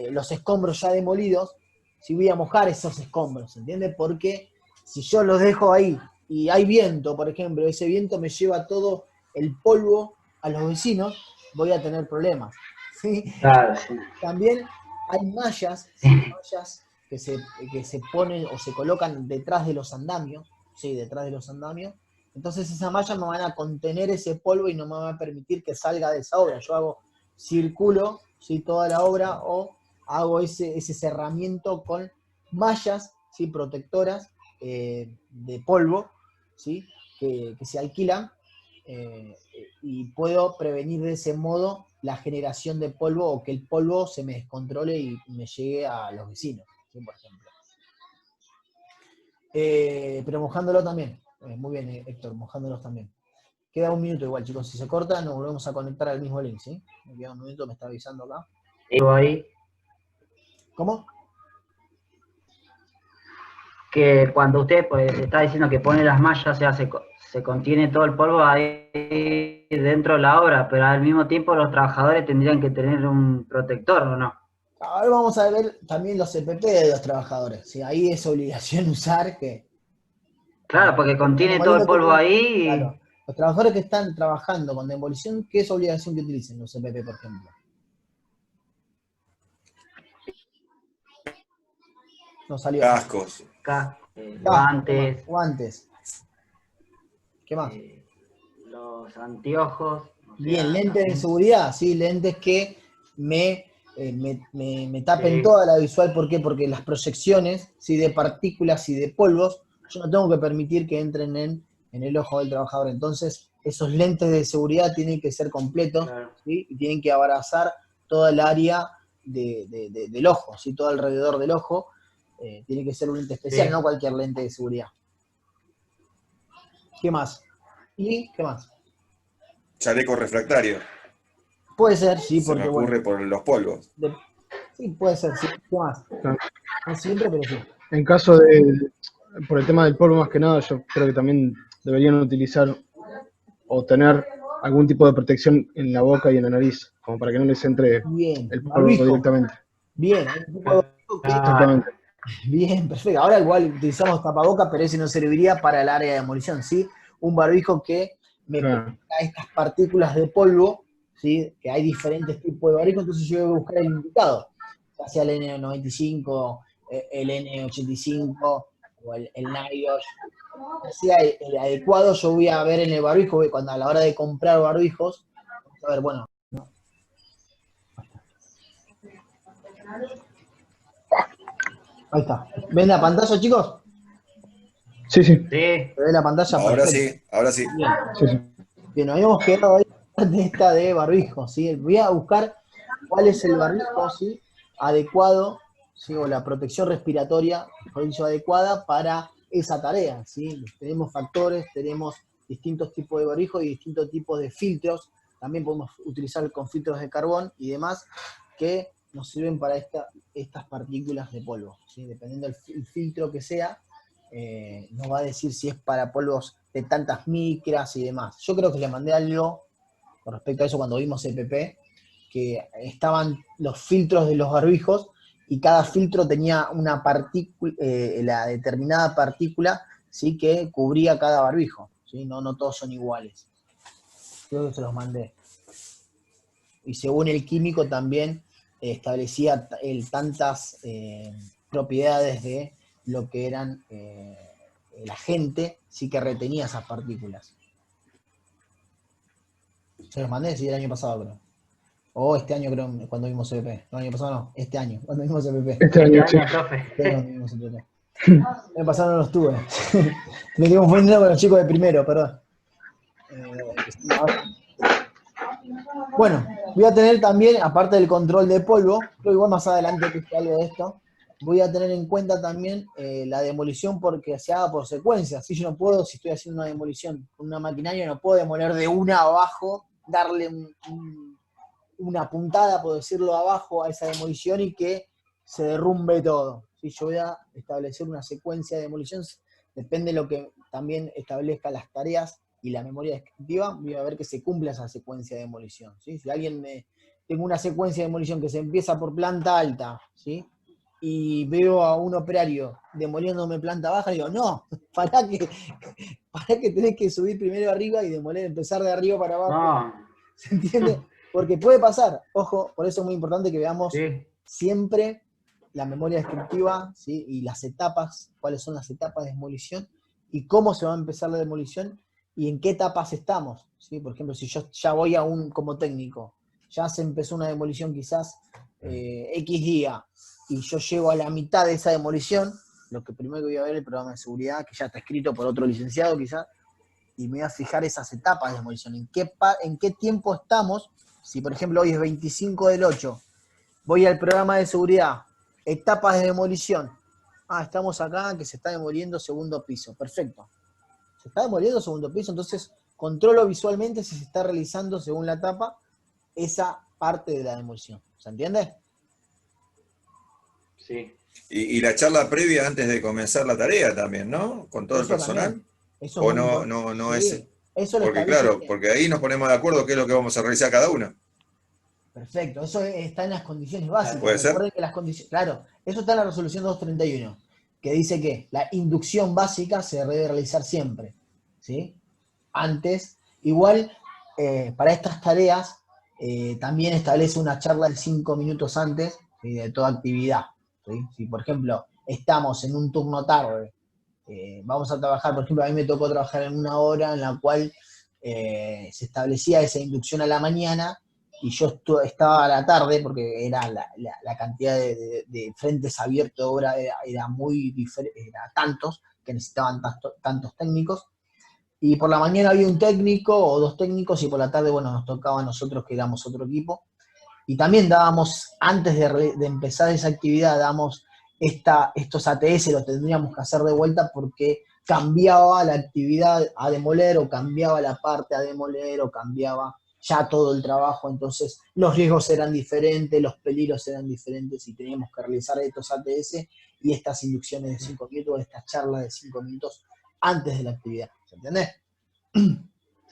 los escombros ya demolidos, si voy a mojar esos escombros, ¿entiendes? Porque si yo los dejo ahí y hay viento, por ejemplo, ese viento me lleva todo el polvo a los vecinos, voy a tener problemas, ¿sí? Claro, sí. También hay mallas, ¿sí? Mallas que se ponen o se colocan detrás de los andamios, ¿sí? Detrás de los andamios. Entonces esas mallas me van a contener ese polvo y no me van a permitir que salga de esa obra. Yo circulo, ¿sí? Toda la obra o hago ese cerramiento con mallas, ¿sí? Protectoras de polvo, ¿sí? Que se alquilan y puedo prevenir de ese modo la generación de polvo o que el polvo se me descontrole y me llegue a los vecinos, ¿sí? Por ejemplo. Pero mojándolo también. Muy bien, Héctor, mojándolos también. Queda un minuto igual, chicos. Si se corta, nos volvemos a conectar al mismo link, ¿sí? Me queda un minuto, me está avisando acá. Digo ahí ¿Cómo? que cuando usted pues, está diciendo que pone las mallas, o sea, se contiene todo el polvo ahí dentro de la obra, pero al mismo tiempo los trabajadores tendrían que tener un protector, ¿o no? Ahora vamos a ver también los CPP de los trabajadores. ¿Sí? Ahí es obligación usar que... Claro, porque contiene todo el Demoliendo que polvo tienen- ahí Claro. Los trabajadores que están trabajando con demolición, ¿qué es obligación que utilicen los CPP, por ejemplo? No salió. Cascos. guantes, Guantes. ¿Qué más? los anteojos. O sea, Bien, lentes de seguridad, sí, lentes que me tapen Sí. toda la visual. ¿Por qué? Porque las proyecciones, ¿sí? De partículas y de polvos, yo no tengo que permitir que entren en el ojo del trabajador. Entonces, esos lentes de seguridad tienen que ser completos, Claro. ¿sí? Y tienen que abrazar toda el área del ojo, ¿sí? Todo alrededor del ojo. Tiene que ser un lente especial, Sí. no cualquier lente de seguridad. ¿Qué más? ¿Y qué más? Chaleco refractario. Puede ser, sí, Se me porque bueno, ocurre por los polvos. sí, puede ser, sí. ¿Qué más? Claro. No siempre, pero sí. En caso de, por el tema del polvo más que nada, yo creo que también deberían utilizar o tener algún tipo de protección en la boca y en la nariz, como para que no les entre Bien, el polvo barbijo. directamente. Bien, hay un tipo de barbijo que... Exactamente. Bien, perfecto. Ahora igual utilizamos tapaboca, pero ese no serviría para el área de demolición, ¿sí? Un barbijo que me Claro. proteja estas partículas de polvo, ¿sí? Que hay diferentes tipos de barbijo, entonces yo voy a buscar el indicado, ya sea el N95, el N85 o el NIOSH. Sea el adecuado, yo voy a ver en el barbijo, cuando a la hora de comprar barbijos, a ver, bueno. Ahí está. ¿Ven la pantalla, chicos? Sí, sí. Sí. ¿Se ve la pantalla? Ahora Perfecto. sí, ahora sí. Bien. Sí, sí. Bien, nos habíamos quedado ahí de esta de barbijo, ¿sí? Voy a buscar cuál es el barbijo, ¿sí? Adecuado, ¿sí? O la protección respiratoria, mejor dicho, adecuada para esa tarea, ¿sí? Tenemos factores, tenemos distintos tipos de barbijo y distintos tipos de filtros. También podemos utilizar con filtros de carbón y demás que nos sirven para estas partículas de polvo, ¿sí? Dependiendo del filtro que sea, nos va a decir si es para polvos de tantas micras y demás. Yo creo que le mandé algo con respecto a eso cuando vimos EPP, que estaban los filtros de los barbijos y cada filtro tenía una partícula, la determinada partícula, ¿sí? Que cubría cada barbijo, ¿sí? No todos son iguales. Creo que se los mandé. Y según el químico también establecía tantas propiedades de lo que eran el agente, sí que retenía esas partículas. Se los mandé, sí, el año pasado creo. O este año creo, cuando vimos CPP. No, el año pasado no, este año, cuando vimos CPP. Este año, sí. profe. Este año cuando vimos CPP. El año pasado no los tuve. Me estoy confundiendo con los chicos de primero, perdón. Bueno, Voy a tener también, aparte del control de polvo, creo igual más adelante que esté algo de esto, voy a tener en cuenta también la demolición porque se haga por secuencia. Si yo no puedo, si estoy haciendo una demolición con una maquinaria, no puedo demoler de una abajo, darle una puntada, por decirlo, abajo a esa demolición y que se derrumbe todo. Si yo voy a establecer una secuencia de demolición, depende de lo que también establezca las tareas y la memoria descriptiva, voy a ver que se cumpla esa secuencia de demolición, ¿sí? Si alguien tengo una secuencia de demolición que se empieza por planta alta, ¿sí? Y veo a un operario demoliéndome planta baja, digo, no, para que tenés que subir primero arriba y demoler, empezar de arriba para abajo. No, ¿Se entiende? Porque puede pasar, ojo, por eso es muy importante que veamos sí, siempre la memoria descriptiva, ¿sí? Y las etapas, cuáles son las etapas de demolición y cómo se va a empezar la demolición y en qué etapas estamos, ¿sí? Por ejemplo, si yo ya voy como técnico, ya se empezó una demolición quizás X día y yo llego a la mitad de esa demolición, lo que primero que voy a ver es el programa de seguridad, que ya está escrito por otro licenciado quizás, y me voy a fijar esas etapas de demolición, en qué tiempo estamos. Si por ejemplo hoy es 25/8, voy al programa de seguridad, etapas de demolición. Ah, estamos acá, que se está demoliendo segundo piso. Perfecto. Se está demoliendo segundo piso, entonces controlo visualmente si se está realizando según la etapa esa parte de la demolición. ¿Se entiende? sí. Y la charla previa antes de comenzar la tarea también, ¿no? Con todo el Eso personal. también. Eso es O muy no, importante. no es. Sí, eso lo Porque establece claro, bien. porque ahí nos ponemos de acuerdo qué es lo que vamos a realizar cada uno. Perfecto, eso está en las condiciones básicas. ¿Puede ser? Recuerden que las condiciones, claro, eso está en la resolución 231, que dice que la inducción básica se debe realizar siempre, ¿sí? Antes, igual, para estas tareas, también establece una charla de 5 minutos antes, ¿sí? De toda actividad, ¿sí? Si, por ejemplo, estamos en un turno tarde, vamos a trabajar, por ejemplo, a mí me tocó trabajar en una hora en la cual se establecía esa inducción a la mañana, y yo estaba a la tarde, porque era la cantidad de frentes abiertos de obra era muy diferente, era tantos, que necesitaban tantos técnicos, y por la mañana había un técnico o dos técnicos, y por la tarde, bueno, nos tocaba a nosotros que éramos otro equipo, y también dábamos, antes de empezar esa actividad, dábamos estos ATS, los tendríamos que hacer de vuelta porque cambiaba la actividad a demoler, o cambiaba la parte a demoler, o cambiaba ya todo el trabajo, entonces los riesgos eran diferentes, los peligros eran diferentes, y teníamos que realizar estos ATS y estas inducciones de 5 minutos, estas charlas de 5 minutos antes de la actividad. ¿Se entiende?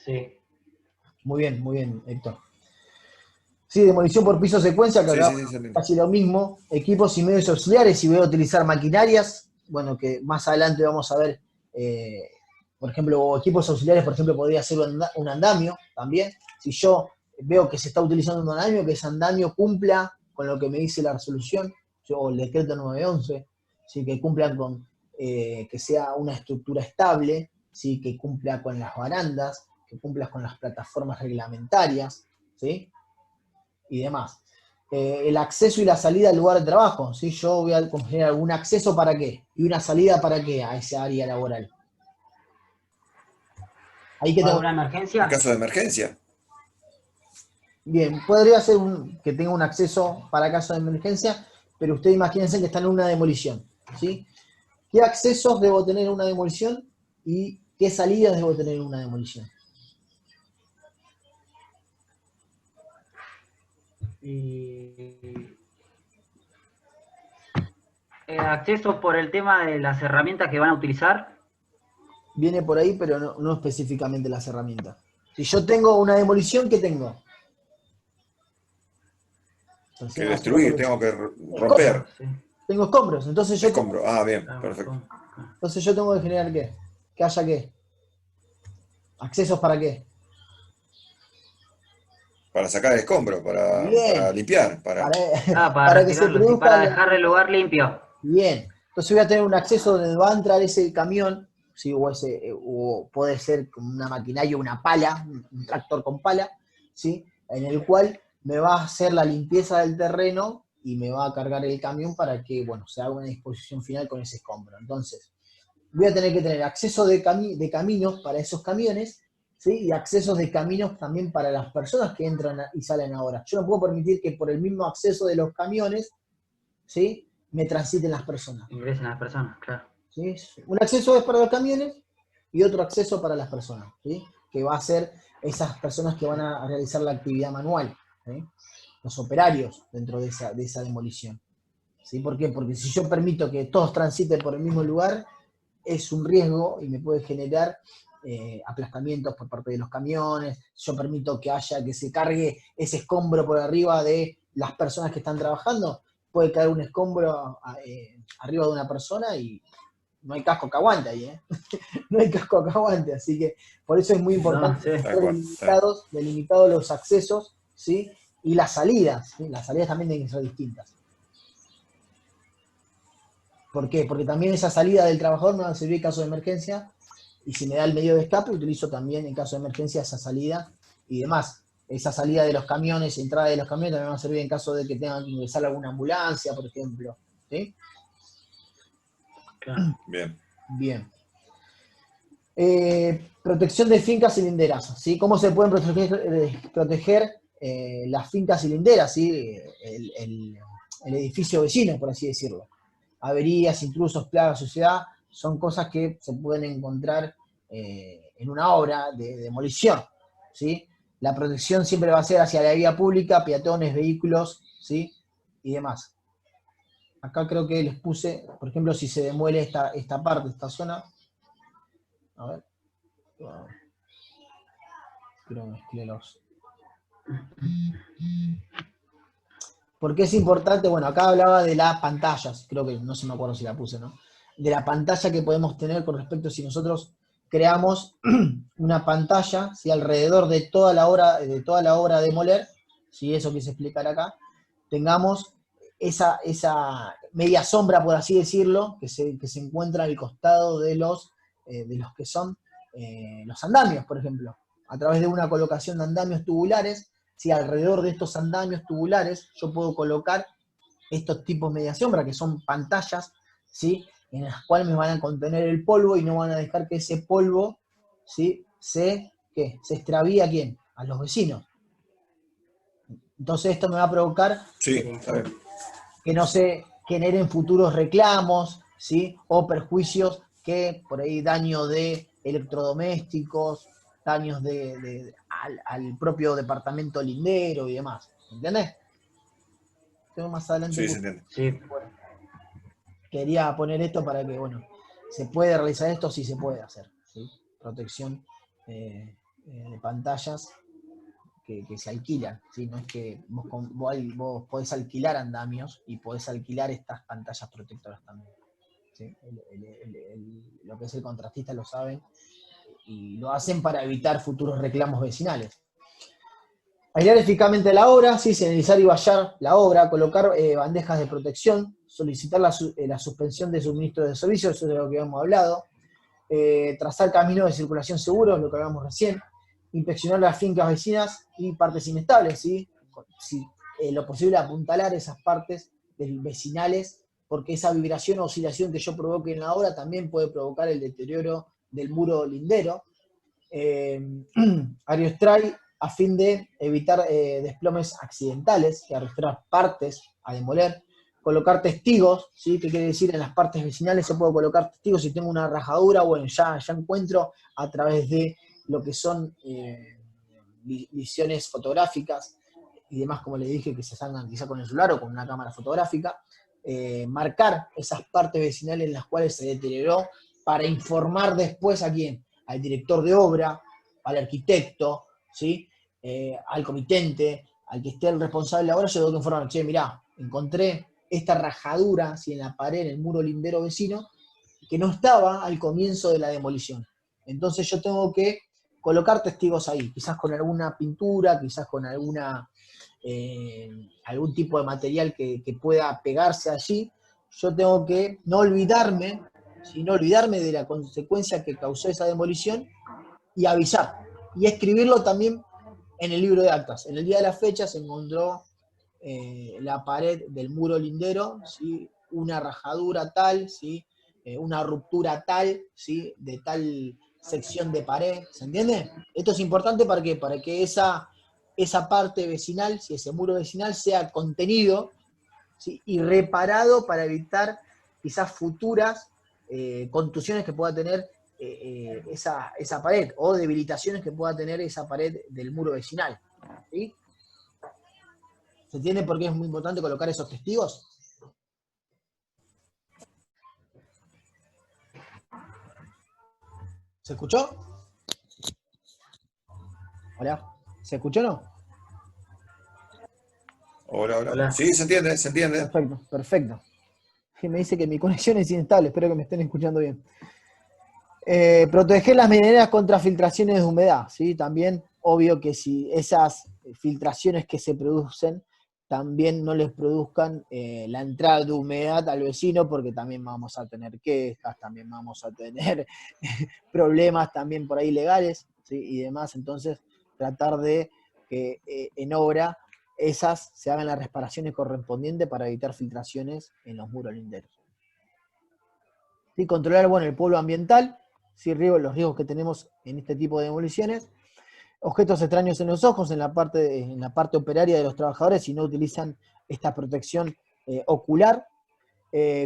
Sí. Muy bien, Héctor. Sí, demolición por piso secuencia, que Sí, acá sí, sí, sí. casi lo mismo. Equipos y medios auxiliares, y voy a utilizar maquinarias, bueno, que más adelante vamos a ver, por ejemplo, equipos auxiliares, por ejemplo, podría ser un andamio también. Si yo veo que se está utilizando un andamio, que ese andamio cumpla con lo que me dice la resolución, o el decreto 911, ¿sí? Que cumpla con, que sea una estructura estable, ¿sí? Que cumpla con las barandas, que cumpla con las plataformas reglamentarias, ¿sí? Y demás. El acceso y la salida al lugar de trabajo, ¿sí? Yo voy a generar un acceso para qué y una salida para qué a esa área laboral. Ahí que ¿O tengo. alguna En emergencia? caso de emergencia. Bien, podría ser que tenga un acceso para caso de emergencia, pero ustedes imagínense que están en una demolición, ¿sí? ¿Qué accesos debo tener en una demolición y qué salidas debo tener en una demolición? Y acceso por el tema de las herramientas que van a utilizar. Viene por ahí, pero no específicamente las herramientas. Si yo tengo una demolición, ¿qué tengo? Que destruir, tengo que romper. Escombros. Tengo escombros, entonces yo tengo, Escombro. Ah, bien, perfecto. que generar ¿qué? Que haya ¿qué? ¿Accesos para qué? Para sacar el escombro, para Bien, limpiar, para. Para para que se retirarlo, sí, produzca para dejar el lugar limpio. bien. Entonces voy a tener un acceso donde va a entrar ese camión, ¿sí? O puede ser con una maquinaria, una pala, un tractor con pala, ¿sí? En el cual me va a hacer la limpieza del terreno y me va a cargar el camión para que, bueno, se haga una disposición final con ese escombro. Entonces, voy a tener que tener acceso de caminos para esos camiones ¿sí? Y accesos de caminos también para las personas que entran y salen ahora. Yo no puedo permitir que por el mismo acceso de los camiones, ¿sí? Me transiten las personas. Ingresen las personas, claro. ¿Sí? Un acceso es para los camiones y otro acceso para las personas, ¿sí? Que va a ser esas personas que van a realizar la actividad manual, ¿sí? Los operarios dentro de esa demolición. ¿Sí? ¿Por qué? Porque si yo permito que todos transiten por el mismo lugar, es un riesgo y me puede generar aplastamientos por parte de los camiones. Yo permito que se cargue ese escombro por arriba de las personas que están trabajando, puede caer un escombro arriba de una persona y no hay casco que aguante ahí, ¿eh? No hay casco que aguante, así que por eso es muy importante No, sí. tener delimitados los accesos, ¿sí? Y las salidas, ¿sí? Las salidas también tienen que ser distintas. ¿Por qué? Porque también esa salida del trabajador me va a servir en caso de emergencia, y si me da el medio de escape, utilizo también en caso de emergencia esa salida y demás. Esa salida de los camiones, entrada de los camiones también va a servir en caso de que tengan que ingresar alguna ambulancia, por ejemplo. ¿Sí? Claro. Bien. Bien. Protección de fincas y linderas, ¿sí? ¿Cómo se pueden proteger las fincas y linderas, ¿sí? El edificio vecino, por así decirlo. Averías, intrusos, plagas, suciedad, son cosas que se pueden encontrar en una obra de demolición, ¿sí? La protección siempre va a ser hacia la vía pública, peatones, vehículos, ¿sí? Y demás. Acá creo que les puse, por ejemplo, si se demuele esta parte, esta zona. A ver. Creo que mezclé los. ¿Por qué es importante? Bueno, acá hablaba de las pantallas, creo que no se me acuerdo si la puse, ¿no? De la pantalla que podemos tener con respecto a si nosotros creamos una pantalla, ¿sí? Alrededor de toda la obra a demoler, ¿sí? Eso que se explicará acá, tengamos esa media sombra, por así decirlo, que se encuentra al costado de los que son los andamios, por ejemplo. A través de una colocación de andamios tubulares, ¿sí? Alrededor de estos andamios tubulares yo puedo colocar estos tipos media sombra, que son pantallas, ¿sí? En las cuales me van a contener el polvo y no van a dejar que ese polvo, ¿sí? se extravíe ¿a quién? A los vecinos. Entonces esto me va a provocar Sí, a ver. que no se generen futuros reclamos, ¿sí? O perjuicios que por ahí daño de electrodomésticos, daños al propio departamento lindero y demás. ¿Entendés? Tengo más adelante. Sí, se entiende. Sí, Bueno, quería poner esto para que, bueno, se puede realizar esto, sí se puede hacer, ¿sí? Protección de pantallas que se alquilan, ¿sí? No es que vos podés alquilar andamios y podés alquilar estas pantallas protectoras también, ¿sí? Lo que es el contratista lo saben y lo hacen para evitar futuros reclamos vecinales. Aislar eficazmente la obra, ¿sí? Señalizar y vallar la obra, colocar bandejas de protección, solicitar la suspensión de suministro de servicios, eso es de lo que habíamos hablado, trazar caminos de circulación seguros, lo que hablamos recién, inspeccionar las fincas vecinas y partes inestables, ¿sí? Si, lo posible apuntalar esas partes vecinales, porque esa vibración o oscilación que yo provoque en la obra también puede provocar el deterioro del muro lindero. Aerostray a fin de evitar desplomes accidentales, que arrastrar partes a demoler, colocar testigos, ¿sí? ¿Qué quiere decir? En las partes vecinales yo puedo colocar testigos si tengo una rajadura, bueno, ya encuentro a través de lo que son visiones fotográficas y demás, como les dije, que se salgan quizá con el celular o con una cámara fotográfica, marcar esas partes vecinales en las cuales se deterioró para informar después a quién, al director de obra, al arquitecto, ¿sí? Al comitente, al que esté el responsable de la obra, yo tengo que informar, che, mirá, encontré esta rajadura, ¿sí? En la pared, en el muro lindero vecino, que no estaba al comienzo de la demolición. Entonces yo tengo que colocar testigos ahí, quizás con alguna pintura, quizás con algún tipo de material que pueda pegarse allí. Yo tengo que no olvidarme de la consecuencia que causó esa demolición y avisar. Y escribirlo también en el libro de actas. En el día de la fecha se encontró la pared del muro lindero, ¿sí? Una rajadura tal, ¿sí? Una ruptura tal, ¿sí? De tal sección de pared, ¿se entiende? Esto es importante ¿para qué? Para que esa parte vecinal, si ese muro vecinal sea contenido, ¿sí? Y reparado para evitar quizás futuras contusiones que pueda tener esa pared, o debilitaciones que pueda tener esa pared del muro vecinal. ¿Sí? ¿Se entiende por qué es muy importante colocar esos testigos? ¿Se escuchó? Hola, ¿se escuchó o no? Hola, hola. Hola. Sí, se entiende, se entiende. Perfecto, perfecto. Y me dice que mi conexión es inestable, espero que me estén escuchando bien. Proteger las medianeras contra filtraciones de humedad, ¿sí? También, obvio que si esas filtraciones que se producen también no les produzcan la entrada de humedad al vecino, porque también vamos a tener quejas, también vamos a tener problemas también por ahí legales, ¿sí? Y demás. Entonces, tratar de que en obra esas se hagan las reparaciones correspondientes para evitar filtraciones en los muros linderos. ¿Sí? Controlar, bueno, el polvo ambiental, ¿sí? Los riesgos que tenemos en este tipo de demoliciones. Objetos extraños en los ojos, en la parte operaria de los trabajadores, si no utilizan esta protección ocular.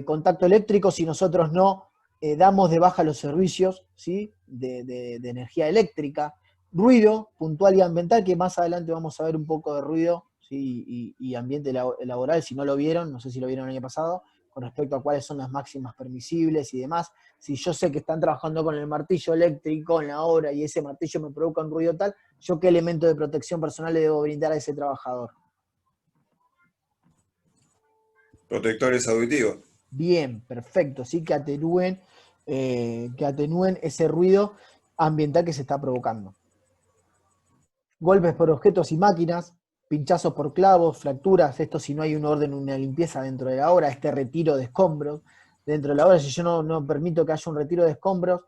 Contacto eléctrico, si nosotros no damos de baja los servicios, ¿sí? de energía eléctrica. Ruido puntual y ambiental, que más adelante vamos a ver un poco de ruido, ¿sí? y ambiente laboral, si no lo vieron, no sé si lo vieron el año pasado, con respecto a cuáles son las máximas permisibles y demás. Si yo sé que están trabajando con el martillo eléctrico en la obra y ese martillo me provoca un ruido tal, ¿yo qué elemento de protección personal le debo brindar a ese trabajador? Protectores auditivos. Bien, perfecto, sí, que atenúen ese ruido ambiental que se está provocando. Golpes por objetos y máquinas, pinchazos por clavos, fracturas, esto si no hay un orden, una limpieza dentro de la obra, este retiro de escombros dentro de la obra, si yo no permito que haya un retiro de escombros,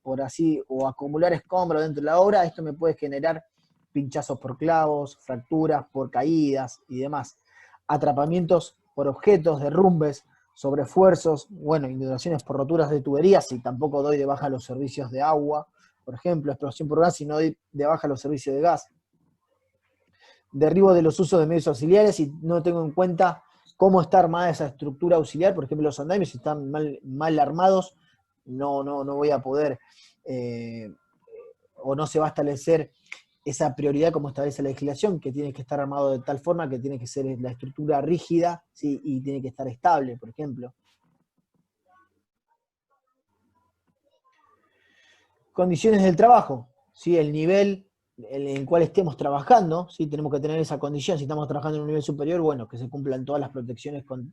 por así, o acumular escombros dentro de la obra, esto me puede generar pinchazos por clavos, fracturas por caídas y demás. Atrapamientos por objetos, derrumbes, sobreesfuerzos, bueno, inundaciones por roturas de tuberías, si tampoco doy de baja los servicios de agua, por ejemplo, explosión por gas, si no doy de baja los servicios de gas. Derribo de los usos de medios auxiliares y no tengo en cuenta cómo está armada esa estructura auxiliar, por ejemplo, los andamios, si están mal armados, no voy a poder, o no se va a establecer esa prioridad como establece la legislación, que tiene que estar armado de tal forma que tiene que ser la estructura rígida, ¿sí? Y tiene que estar estable, por ejemplo. Condiciones del trabajo, ¿sí? El nivel en el cual estemos trabajando, ¿sí? Tenemos que tener esa condición. Si estamos trabajando en un nivel superior, bueno, que se cumplan todas las protecciones con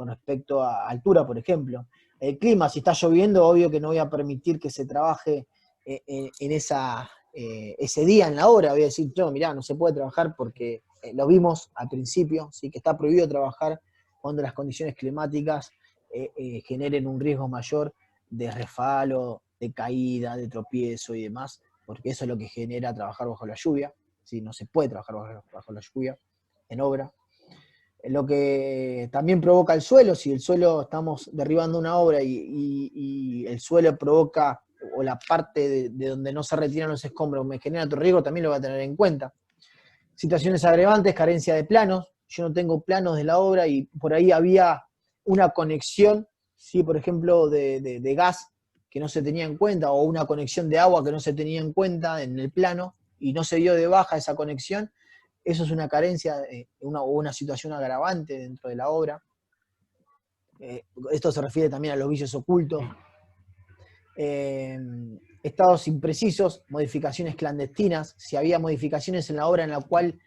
respecto a altura, por ejemplo. El clima, si está lloviendo, obvio que no voy a permitir que se trabaje en ese día en la obra. Voy a decir, no, mirá, no se puede trabajar porque lo vimos al principio, ¿sí? Que está prohibido trabajar cuando las condiciones climáticas generen un riesgo mayor de resfalo, de caída, de tropiezo y demás, porque eso es lo que genera trabajar bajo la lluvia, ¿sí? No se puede trabajar bajo la lluvia en obra. Lo que también provoca el suelo, si el suelo estamos derribando una obra y el suelo provoca, o la parte de donde no se retiran los escombros me genera otro riesgo, también lo voy a tener en cuenta. Situaciones agravantes, carencia de planos, yo no tengo planos de la obra y por ahí había una conexión, ¿sí? Por ejemplo, de gas que no se tenía en cuenta, o una conexión de agua que no se tenía en cuenta en el plano, y no se dio de baja esa conexión, eso es una carencia o una situación agravante dentro de la obra. Esto se refiere también a los vicios ocultos. Estados imprecisos, modificaciones clandestinas, si había modificaciones en la obra en la cual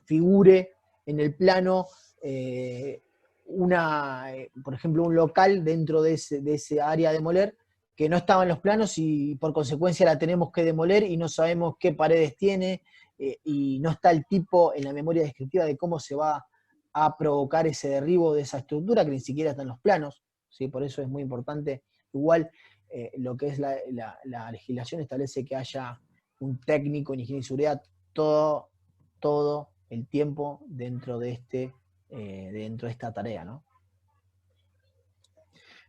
figure en el plano por ejemplo, un local dentro de ese área a demoler, que no estaba en los planos y por consecuencia la tenemos que demoler y no sabemos qué paredes tiene y no está el tipo en la memoria descriptiva de cómo se va a provocar ese derribo de esa estructura, que ni siquiera está en los planos, ¿sí? Por eso es muy importante. Igual lo que es la legislación establece que haya un técnico en higiene y seguridad todo el tiempo dentro de esta tarea, ¿no?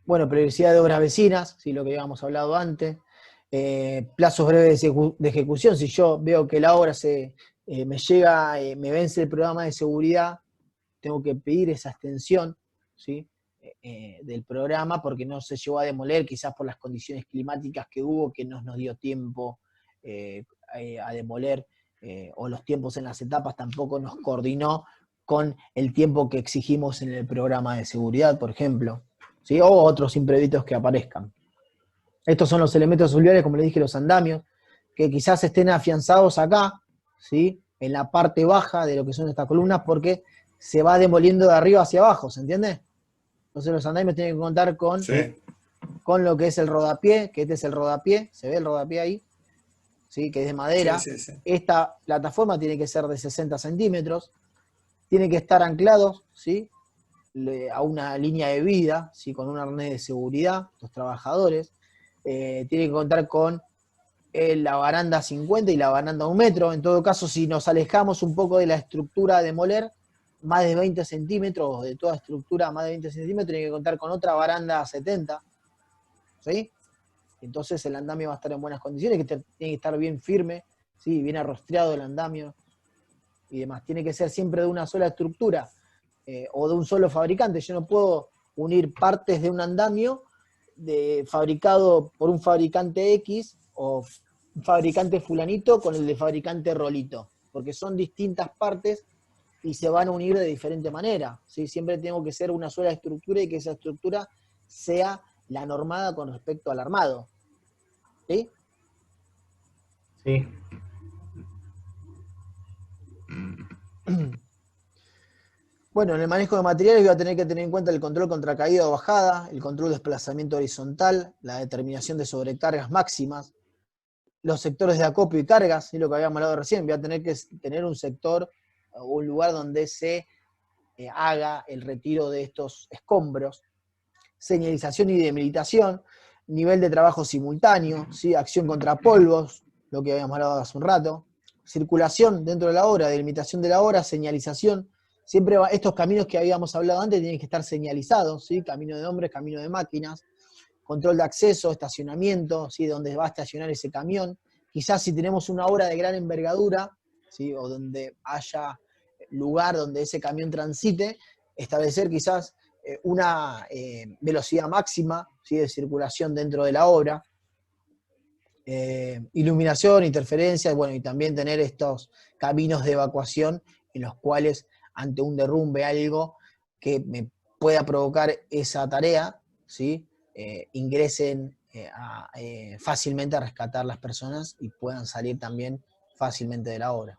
Bueno, periodicidad de obras vecinas, ¿sí? Lo que habíamos hablado antes. Plazos breves de ejecución. Si yo veo que la obra me llega, me vence el programa de seguridad, tengo que pedir esa extensión, ¿sí? Del programa, porque no se llegó a demoler, quizás por las condiciones climáticas que hubo, que no nos dio tiempo a demoler, o los tiempos en las etapas tampoco nos coordinó con el tiempo que exigimos en el programa de seguridad, por ejemplo, ¿sí? O otros imprevistos que aparezcan. Estos son los elementos auxiliares, como les dije, los andamios, que quizás estén afianzados acá, ¿sí? En la parte baja de lo que son estas columnas, porque se va demoliendo de arriba hacia abajo, ¿se entiende? Entonces los andamios tienen que contar Sí. con lo que es el rodapié, que este es el rodapié, se ve el rodapié ahí, ¿sí? Que es de madera. Sí, sí, sí. Esta plataforma tiene que ser de 60 centímetros, tiene que estar anclados, ¿sí? A una línea de vida, ¿sí? Con un arnés de seguridad, los trabajadores. Tiene que contar con la baranda 50 y la baranda 1 metro. En todo caso, si nos alejamos un poco de la estructura a demoler, más de 20 centímetros, de toda estructura más de 20 centímetros, tiene que contar con otra baranda 70, ¿sí? Entonces el andamio va a estar en buenas condiciones, que tiene que estar bien firme, ¿sí? Bien arrostreado el andamio y demás. Tiene que ser siempre de una sola estructura o de un solo fabricante. Yo no puedo unir partes de un andamio fabricado por un fabricante X o un fabricante fulanito con el de fabricante Rolito, porque son distintas partes y se van a unir de diferente manera, ¿sí? Siempre tengo que ser una sola estructura y que esa estructura sea la normada con respecto al armado, ¿sí? Sí. Bueno, en el manejo de materiales voy a tener que tener en cuenta el control contra caída o bajada, el control de desplazamiento horizontal, la determinación de sobrecargas máximas, los sectores de acopio y cargas, ¿sí? Lo que habíamos hablado recién, voy a tener que tener un sector o un lugar donde se haga el retiro de estos escombros, señalización y demilitación, nivel de trabajo simultáneo, ¿sí? Acción contra polvos, lo que habíamos hablado hace un rato, circulación dentro de la obra, delimitación de la obra, señalización. Siempre estos caminos que habíamos hablado antes tienen que estar señalizados, ¿sí? Camino de hombres, camino de máquinas, control de acceso, estacionamiento, ¿sí? Donde va a estacionar ese camión. Quizás si tenemos una obra de gran envergadura, ¿sí? O donde haya lugar donde ese camión transite, establecer quizás una velocidad máxima, ¿sí? De circulación dentro de la obra, iluminación, interferencias, bueno, y también tener estos caminos de evacuación en los cuales ante un derrumbe, algo que me pueda provocar esa tarea, ¿sí? Ingresen fácilmente a rescatar las personas y puedan salir también fácilmente de la obra.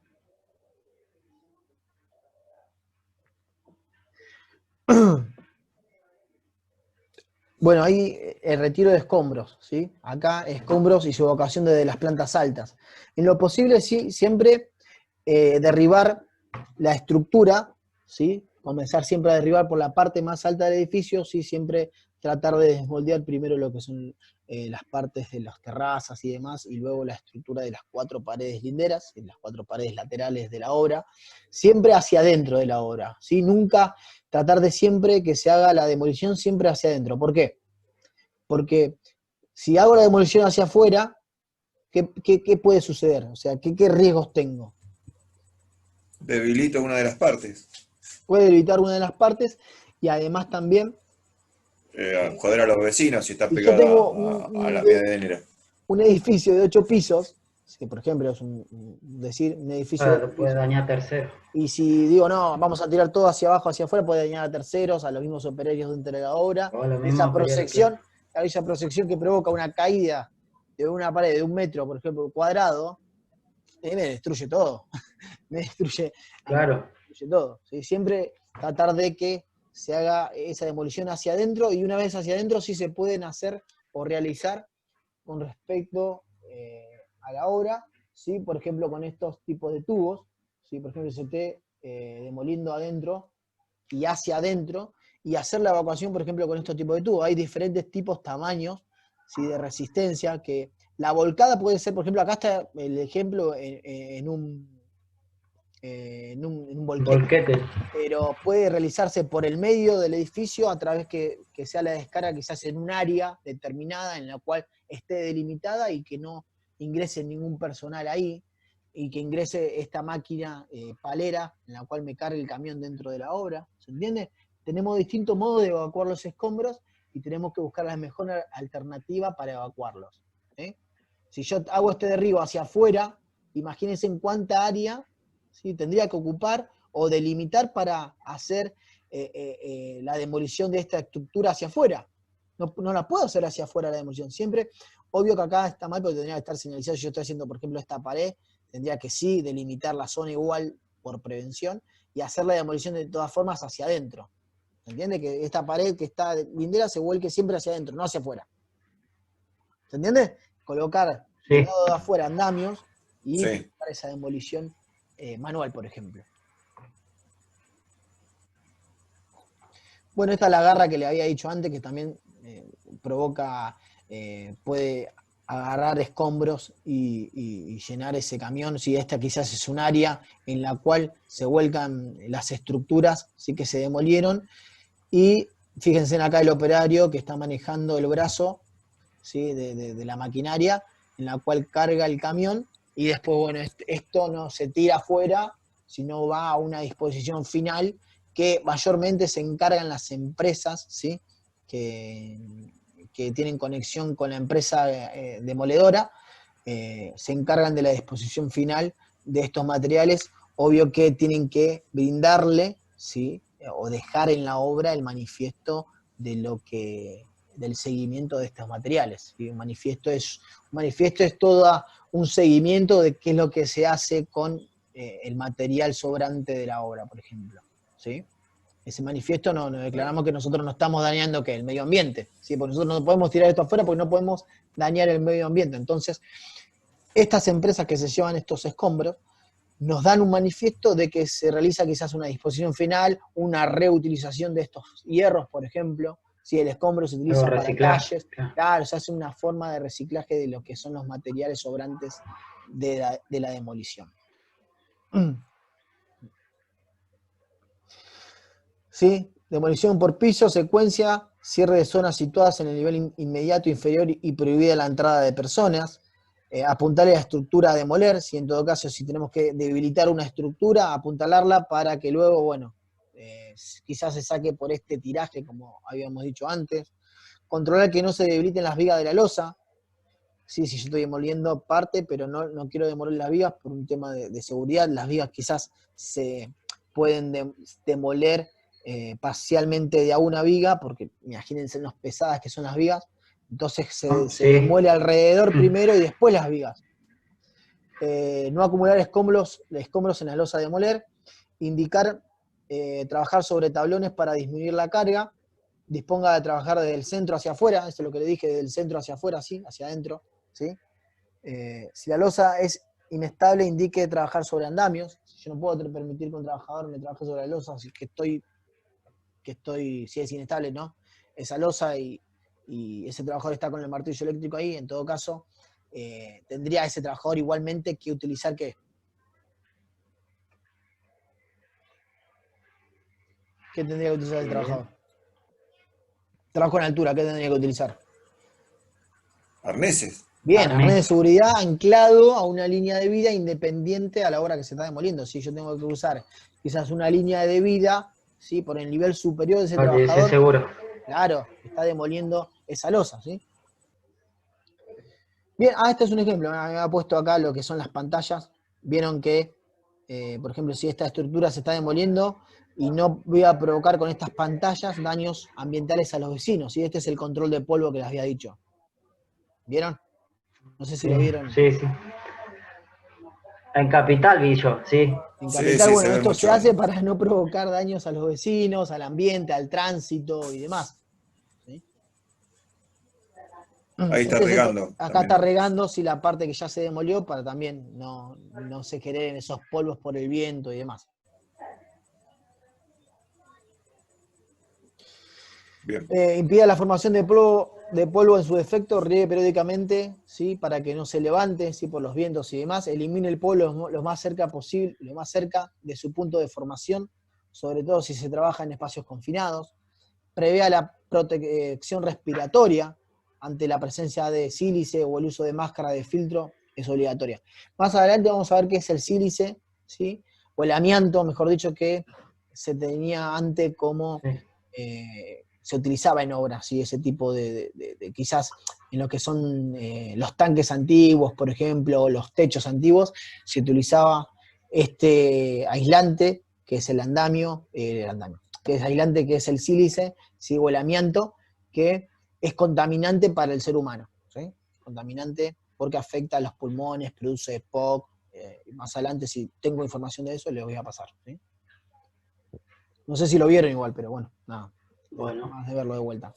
Bueno, ahí el retiro de escombros, ¿sí? Acá escombros y su evacuación desde las plantas altas. En lo posible, sí, siempre derribar la estructura, ¿sí? Comenzar siempre a derribar por la parte más alta del edificio, ¿sí? Siempre tratar de desmoldear primero lo que son las partes de las terrazas y demás, y luego la estructura de las 4 paredes linderas, las 4 paredes laterales de la obra, siempre hacia adentro de la obra, ¿sí? Nunca tratar de siempre que se haga la demolición siempre hacia adentro. ¿Por qué? Porque si hago la demolición hacia afuera, ¿qué puede suceder? O sea, ¿qué riesgos tengo? Debilito una de las partes. Puede evitar una de las partes y además también... Joder a los vecinos si está si yo pegada tengo a la medianera. un edificio de 8 pisos, que por ejemplo es un edificio de 8 Claro, puede pisos, dañar tercero. y si digo, no, vamos a tirar todo hacia abajo, hacia afuera, puede dañar a terceros, a los mismos operarios dentro de la obra. O los mismos Esa operarios, proyección que provoca una caída de una pared de 1 metro, por ejemplo, cuadrado, me destruye todo. Me destruye claro. todo. ¿Sí? Siempre tratar de que se haga esa demolición hacia adentro, y una vez hacia adentro sí se pueden hacer o realizar con respecto a la obra, ¿sí? Por ejemplo, con estos tipos de tubos, ¿sí? Por ejemplo, se esté demoliendo adentro y hacia adentro, y hacer la evacuación, por ejemplo, con estos tipos de tubos. Hay diferentes tipos, tamaños, ¿sí? De resistencia, que la volcada puede ser, por ejemplo, acá está el ejemplo en un en un Un volquete. volquete. Pero puede realizarse por el medio del edificio a través que sea la descarga quizás en un área determinada en la cual esté delimitada y que no ingrese ningún personal ahí, y que ingrese esta máquina palera en la cual me cargue el camión dentro de la obra. ¿Se entiende? Tenemos distintos modos de evacuar los escombros y tenemos que buscar la mejor alternativa para evacuarlos. Si yo hago este derribo hacia afuera, imagínense en cuánta área, ¿sí?, tendría que ocupar o delimitar para hacer la demolición de esta estructura hacia afuera. No la puedo hacer hacia afuera la demolición. Siempre, obvio que acá está mal, porque tendría que estar señalizado. Si yo estoy haciendo, por ejemplo, esta pared, tendría que sí delimitar la zona igual por prevención y hacer la demolición de todas formas hacia adentro. ¿Se entiende? Que esta pared que está lindera se vuelque siempre hacia adentro, no hacia afuera. ¿Se entiende? Colocar Sí. del lado de afuera andamios y Sí. realizar esa demolición manual, por ejemplo. Bueno, esta es la garra que le había dicho antes, que también provoca, puede agarrar escombros y llenar ese camión. Si esta quizás es un área en la cual se vuelcan las estructuras, sí, que se demolieron, y fíjense en acá el operario que está manejando el brazo, ¿sí?, de la maquinaria, en la cual carga el camión, y después, bueno, esto no se tira afuera, sino va a una disposición final que mayormente se encargan las empresas, ¿sí?, que tienen conexión con la empresa demoledora, se encargan de la disposición final de estos materiales. Obvio que tienen que brindarle, ¿sí?, o dejar en la obra el manifiesto del seguimiento de estos materiales, ¿sí? Un manifiesto es todo un seguimiento de qué es lo que se hace con el material sobrante de la obra, por ejemplo, ¿sí? Ese manifiesto nos declaramos que nosotros no estamos dañando el medio ambiente, ¿sí? Porque nosotros no podemos tirar esto afuera porque no podemos dañar el medio ambiente. Entonces, estas empresas que se llevan estos escombros nos dan un manifiesto de que se realiza quizás una disposición final, una reutilización de estos hierros, por ejemplo. Si el escombro se utiliza para Reciclaje. calles, claro, se hace una forma de reciclaje de lo que son los materiales sobrantes de la demolición. ¿Sí? Demolición por piso, secuencia, cierre de zonas situadas en el nivel inmediato, inferior y prohibida la entrada de personas. Apuntarle a la estructura a demoler, si en todo caso, si tenemos que debilitar una estructura, apuntalarla para que luego, bueno, quizás se saque por este tiraje, como habíamos dicho antes. Controlar que no se debiliten las vigas de la losa. Sí, si yo estoy demoliendo parte, pero no quiero demoler las vigas por un tema de seguridad. Las vigas quizás se pueden demoler parcialmente de a una viga, porque imagínense lo pesadas que son las vigas. Entonces se Sí. demuele alrededor primero y después las vigas. No acumular escombros en la losa a demoler. Indicar, trabajar sobre tablones para disminuir la carga. Disponga de trabajar desde el centro hacia afuera, eso es lo que le dije, del centro hacia afuera, ¿sí?, hacia adentro, ¿sí? Si la losa es inestable, indique trabajar sobre andamios. Si yo no puedo permitir que un trabajador me trabaje sobre la losa, si es inestable, ¿no?, esa losa y ese trabajador está con el martillo eléctrico ahí, en todo caso, tendría ese trabajador igualmente que utilizar, ¿qué? ¿Qué tendría que utilizar el trabajador? Trabajo en altura, ¿qué tendría que utilizar? Arneses. Bien, arnés de seguridad anclado a una línea de vida independiente a la hora que se está demoliendo. Si yo tengo que usar quizás una línea de vida, ¿sí?, por el nivel superior de ese trabajador, seguro. claro, está demoliendo esa losa, ¿sí? Bien, este es un ejemplo. Me ha puesto acá lo que son las pantallas. Vieron que, por ejemplo, si esta estructura se está demoliendo y no voy a provocar con estas pantallas daños ambientales a los vecinos, ¿sí? Este es el control de polvo que les había dicho. ¿Vieron? No sé si lo vieron. Sí, sí. En Capital vi yo, sí. En Sí, Capital, sí, bueno, se ve esto mucho. se hace para no provocar daños a los vecinos, al ambiente, al tránsito y demás. ¿Sí? Ahí está regando. Acá también. está regando, sí, la parte que ya se demolió, para también no se generen esos polvos por el viento y demás. Bien. Impide la formación de polvo de polvo en su defecto, riegue periódicamente, ¿sí? Para que no se levante, ¿sí? Por los vientos y demás. Elimine el polvo lo más cerca posible, lo más cerca de su punto de formación, sobre todo si se trabaja en espacios confinados. Prevea la protección respiratoria ante la presencia de sílice o el uso de máscara de filtro, es obligatoria. Más adelante vamos a ver qué es el sílice, ¿sí? O el amianto, mejor dicho, que se tenía antes como se utilizaba en obras, ¿sí? Ese tipo de quizás en lo que son los tanques antiguos, por ejemplo, o los techos antiguos, se utilizaba este aislante, que es el andamio, que es aislante, que es el sílice, ¿sí? O el amianto, que es contaminante para el ser humano, ¿sí? Contaminante porque afecta a los pulmones, produce EPOC. Más adelante, si tengo información de eso, les voy a pasar, ¿sí? No sé si lo vieron igual, pero bueno, nada. Bueno. Más de verlo de vuelta.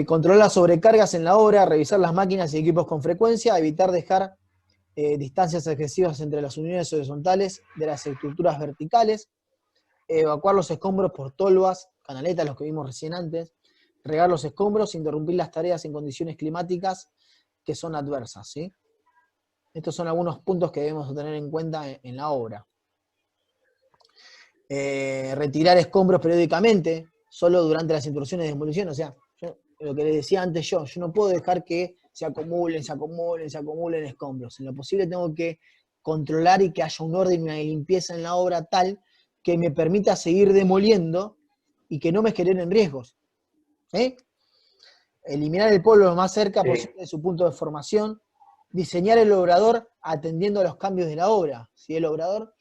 Controlar las sobrecargas en la obra, revisar las máquinas y equipos con frecuencia, evitar dejar distancias excesivas entre las unidades horizontales de las estructuras verticales, evacuar los escombros por tolvas, canaletas, los que vimos recién antes, regar los escombros, interrumpir las tareas en condiciones climáticas que son adversas, ¿sí? Estos son algunos puntos que debemos tener en cuenta en la obra. Retirar escombros periódicamente, solo durante las intrusiones de demolición, o sea, lo que les decía antes yo no puedo dejar que se acumulen escombros. En lo posible tengo que controlar y que haya un orden y una limpieza en la obra tal que me permita seguir demoliendo y que no me generen riesgos. Eliminar el polvo lo más cerca posible de su punto de formación, diseñar el obrador atendiendo a los cambios de la obra. ¿Sí? El obrador,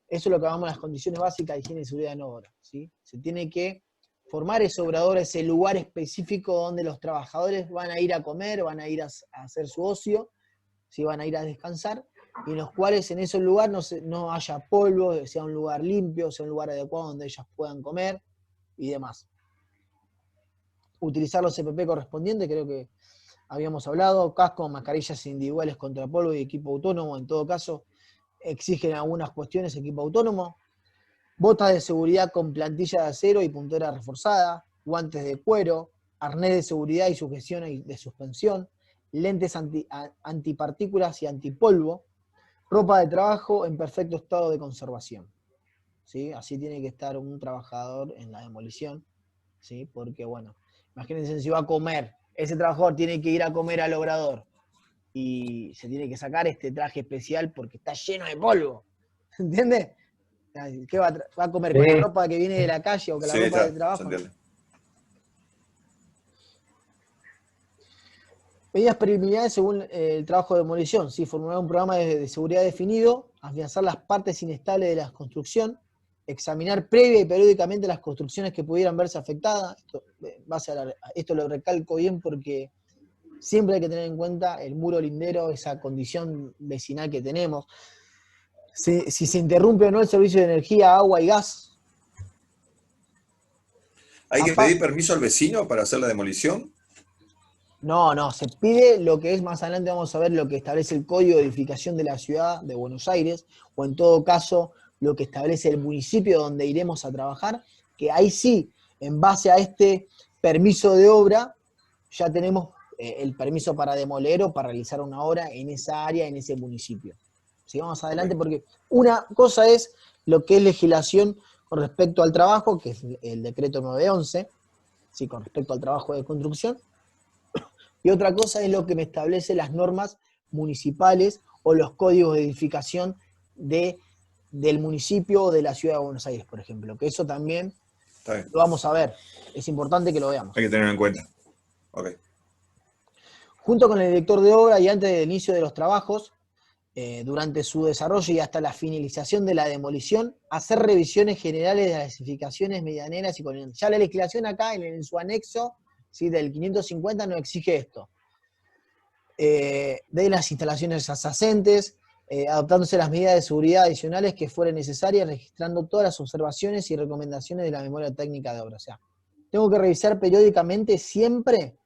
eso es lo que llamamos las condiciones básicas de higiene y seguridad en obra. ¿Sí? Se tiene que formar ese obrador, ese lugar específico donde los trabajadores van a ir a comer, van a ir a hacer su ocio, ¿sí? Van a ir a descansar, y en los cuales en ese lugar no haya polvo, sea un lugar limpio, sea un lugar adecuado donde ellas puedan comer y demás. Utilizar los EPP correspondientes, creo que habíamos hablado, casco, mascarillas individuales contra polvo y equipo autónomo, en todo caso, exigen algunas cuestiones equipo autónomo, botas de seguridad con plantilla de acero y puntera reforzada, guantes de cuero, arnés de seguridad y sujeción de suspensión, lentes antipartículas y antipolvo, ropa de trabajo en perfecto estado de conservación. ¿Sí? Así tiene que estar un trabajador en la demolición, ¿sí? Porque, bueno, imagínense si va a comer, ese trabajador tiene que ir a comer al obrador y se tiene que sacar este traje especial porque está lleno de polvo, ¿entiendes? ¿Qué va a comer? ¿Con la ropa que viene de la calle o con la ropa de trabajo? Medidas preliminares según el trabajo de demolición, ¿sí? Formular un programa de seguridad definido, afianzar las partes inestables de la construcción, examinar previa y periódicamente las construcciones que pudieran verse afectadas. Esto lo recalco bien porque siempre hay que tener en cuenta el muro lindero, esa condición vecinal que tenemos. Si se interrumpe o no el servicio de energía, agua y gas. ¿Hay que pedir permiso al vecino para hacer la demolición? No, se pide lo que es, más adelante vamos a ver lo que establece el Código de Edificación de la Ciudad de Buenos Aires, o en todo caso, lo que establece el municipio donde iremos a trabajar, que ahí sí, en base a este permiso de obra, ya tenemos el permiso para demoler o para realizar una obra en esa área, en ese municipio. Sigamos adelante porque una cosa es lo que es legislación con respecto al trabajo, que es el decreto 911, ¿sí? Con respecto al trabajo de construcción, y otra cosa es lo que me establece las normas municipales o los códigos de edificación del municipio o de la ciudad de Buenos Aires, por ejemplo, que eso también lo vamos a ver, es importante que lo veamos. Hay que tenerlo en cuenta. Okay. Junto con el director de obra y antes del inicio de los trabajos, durante su desarrollo y hasta la finalización de la demolición, hacer revisiones generales de las edificaciones medianeras y coloniales. Ya la legislación acá, en su anexo, ¿sí? Del 550 no exige esto. De las instalaciones adyacentes, adoptándose las medidas de seguridad adicionales que fueran necesarias, registrando todas las observaciones y recomendaciones de la memoria técnica de obra. O sea, tengo que revisar periódicamente siempre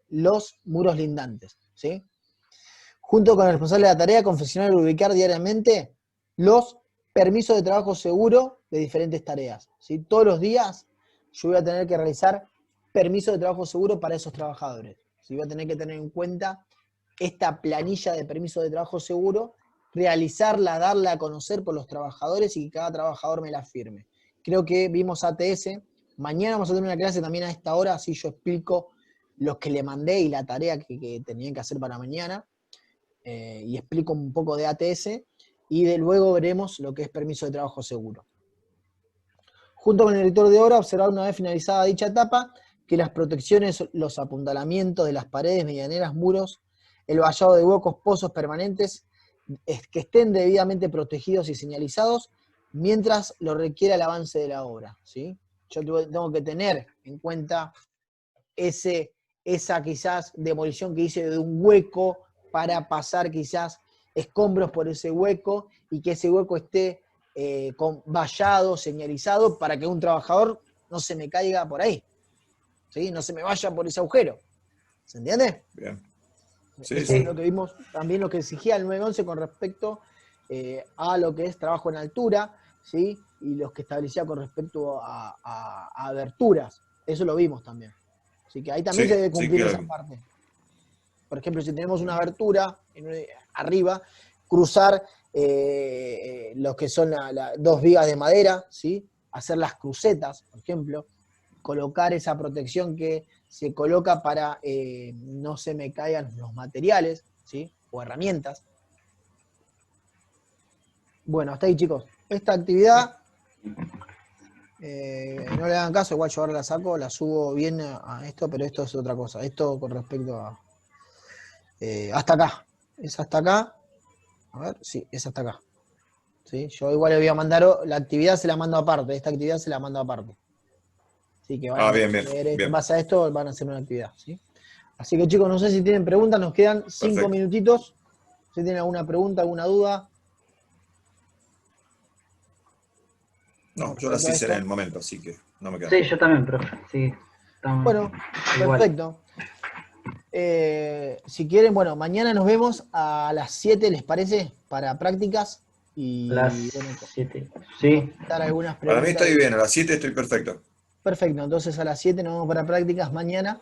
los muros lindantes, ¿sí? Junto con el responsable de la tarea, confeccionar y ubicar diariamente los permisos de trabajo seguro de diferentes tareas, ¿sí? Todos los días yo voy a tener que realizar permiso de trabajo seguro para esos trabajadores. ¿Sí? Voy a tener que tener en cuenta esta planilla de permiso de trabajo seguro, realizarla, darla a conocer por los trabajadores y que cada trabajador me la firme. Creo que vimos ATS, mañana vamos a tener una clase también a esta hora, así yo explico lo que le mandé y la tarea que tenían que hacer para mañana, y explico un poco de ATS, y de luego veremos lo que es permiso de trabajo seguro. Junto con el director de obra, observar una vez finalizada dicha etapa, que las protecciones, los apuntalamientos de las paredes, medianeras, muros, el vallado de huecos, pozos permanentes, que estén debidamente protegidos y señalizados, mientras lo requiera el avance de la obra, ¿sí? Yo tengo que tener en cuenta esa quizás demolición que hice de un hueco para pasar quizás escombros por ese hueco y que ese hueco esté vallado, señalizado, para que un trabajador no se me caiga por ahí, ¿sí? No se me vaya por ese agujero. ¿Se entiende? Bien. Sí, Eso sí. es lo que vimos, también lo que exigía el 911 con respecto a lo que es trabajo en altura, ¿sí? Y los que establecía con respecto a aberturas. Eso lo vimos también. Así que ahí también Sí, se debe sí, cumplir claro. esa parte. Por ejemplo, si tenemos una abertura arriba, cruzar lo que son dos vigas de madera, ¿sí? Hacer las crucetas, por ejemplo, colocar esa protección que se coloca para no se me caigan los materiales, ¿sí? O herramientas. Bueno, hasta ahí, chicos. Esta actividad, no le hagan caso, igual yo ahora la saco, la subo bien a esto, pero esto es otra cosa. Esto con respecto a... hasta acá. Es hasta acá. A ver, sí, es hasta acá. ¿Sí? Yo igual le voy a mandar, la actividad se la mando aparte, esta actividad se la mando aparte. Así que van a Bien, bien, leer esto, en bien. base a esto van a hacer una actividad, ¿sí? Así que chicos, no sé si tienen preguntas, nos quedan 5 Perfecto. minutitos. Si tienen alguna pregunta, alguna duda. No, yo Respecto las a hice en esto. el momento, así que no me queda. Sí, yo también, profe. Sí, estamos Bueno, igual. perfecto. Si quieren, bueno, mañana nos vemos a las 7, ¿les parece? Para prácticas Las y bueno, 7. Sí, contestar algunas Para mí preguntas. estoy bien, a las 7 estoy perfecto. Perfecto, entonces a las 7 nos vemos para prácticas mañana.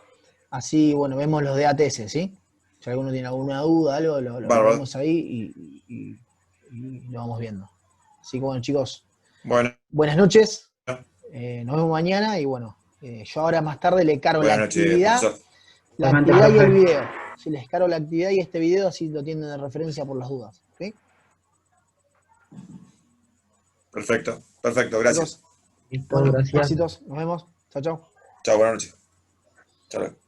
Así, bueno, vemos los de ATS, ¿sí? Si alguno tiene alguna duda, algo, lo Bárbaro. vemos ahí y lo vamos viendo. Así que bueno, chicos, Bueno, buenas noches. Nos vemos mañana y bueno, yo ahora más tarde le cargo la buenas noches, actividad, profesor. la Igualmente, actividad y el profe. video. Si les cargo la actividad y este video, así lo tienen de referencia por las dudas. ¿Sí? Perfecto, perfecto, gracias. Chicos, Listo, bueno, gracias. éxitos, nos vemos. Chao, chao. Chao, buenas noches. Chao.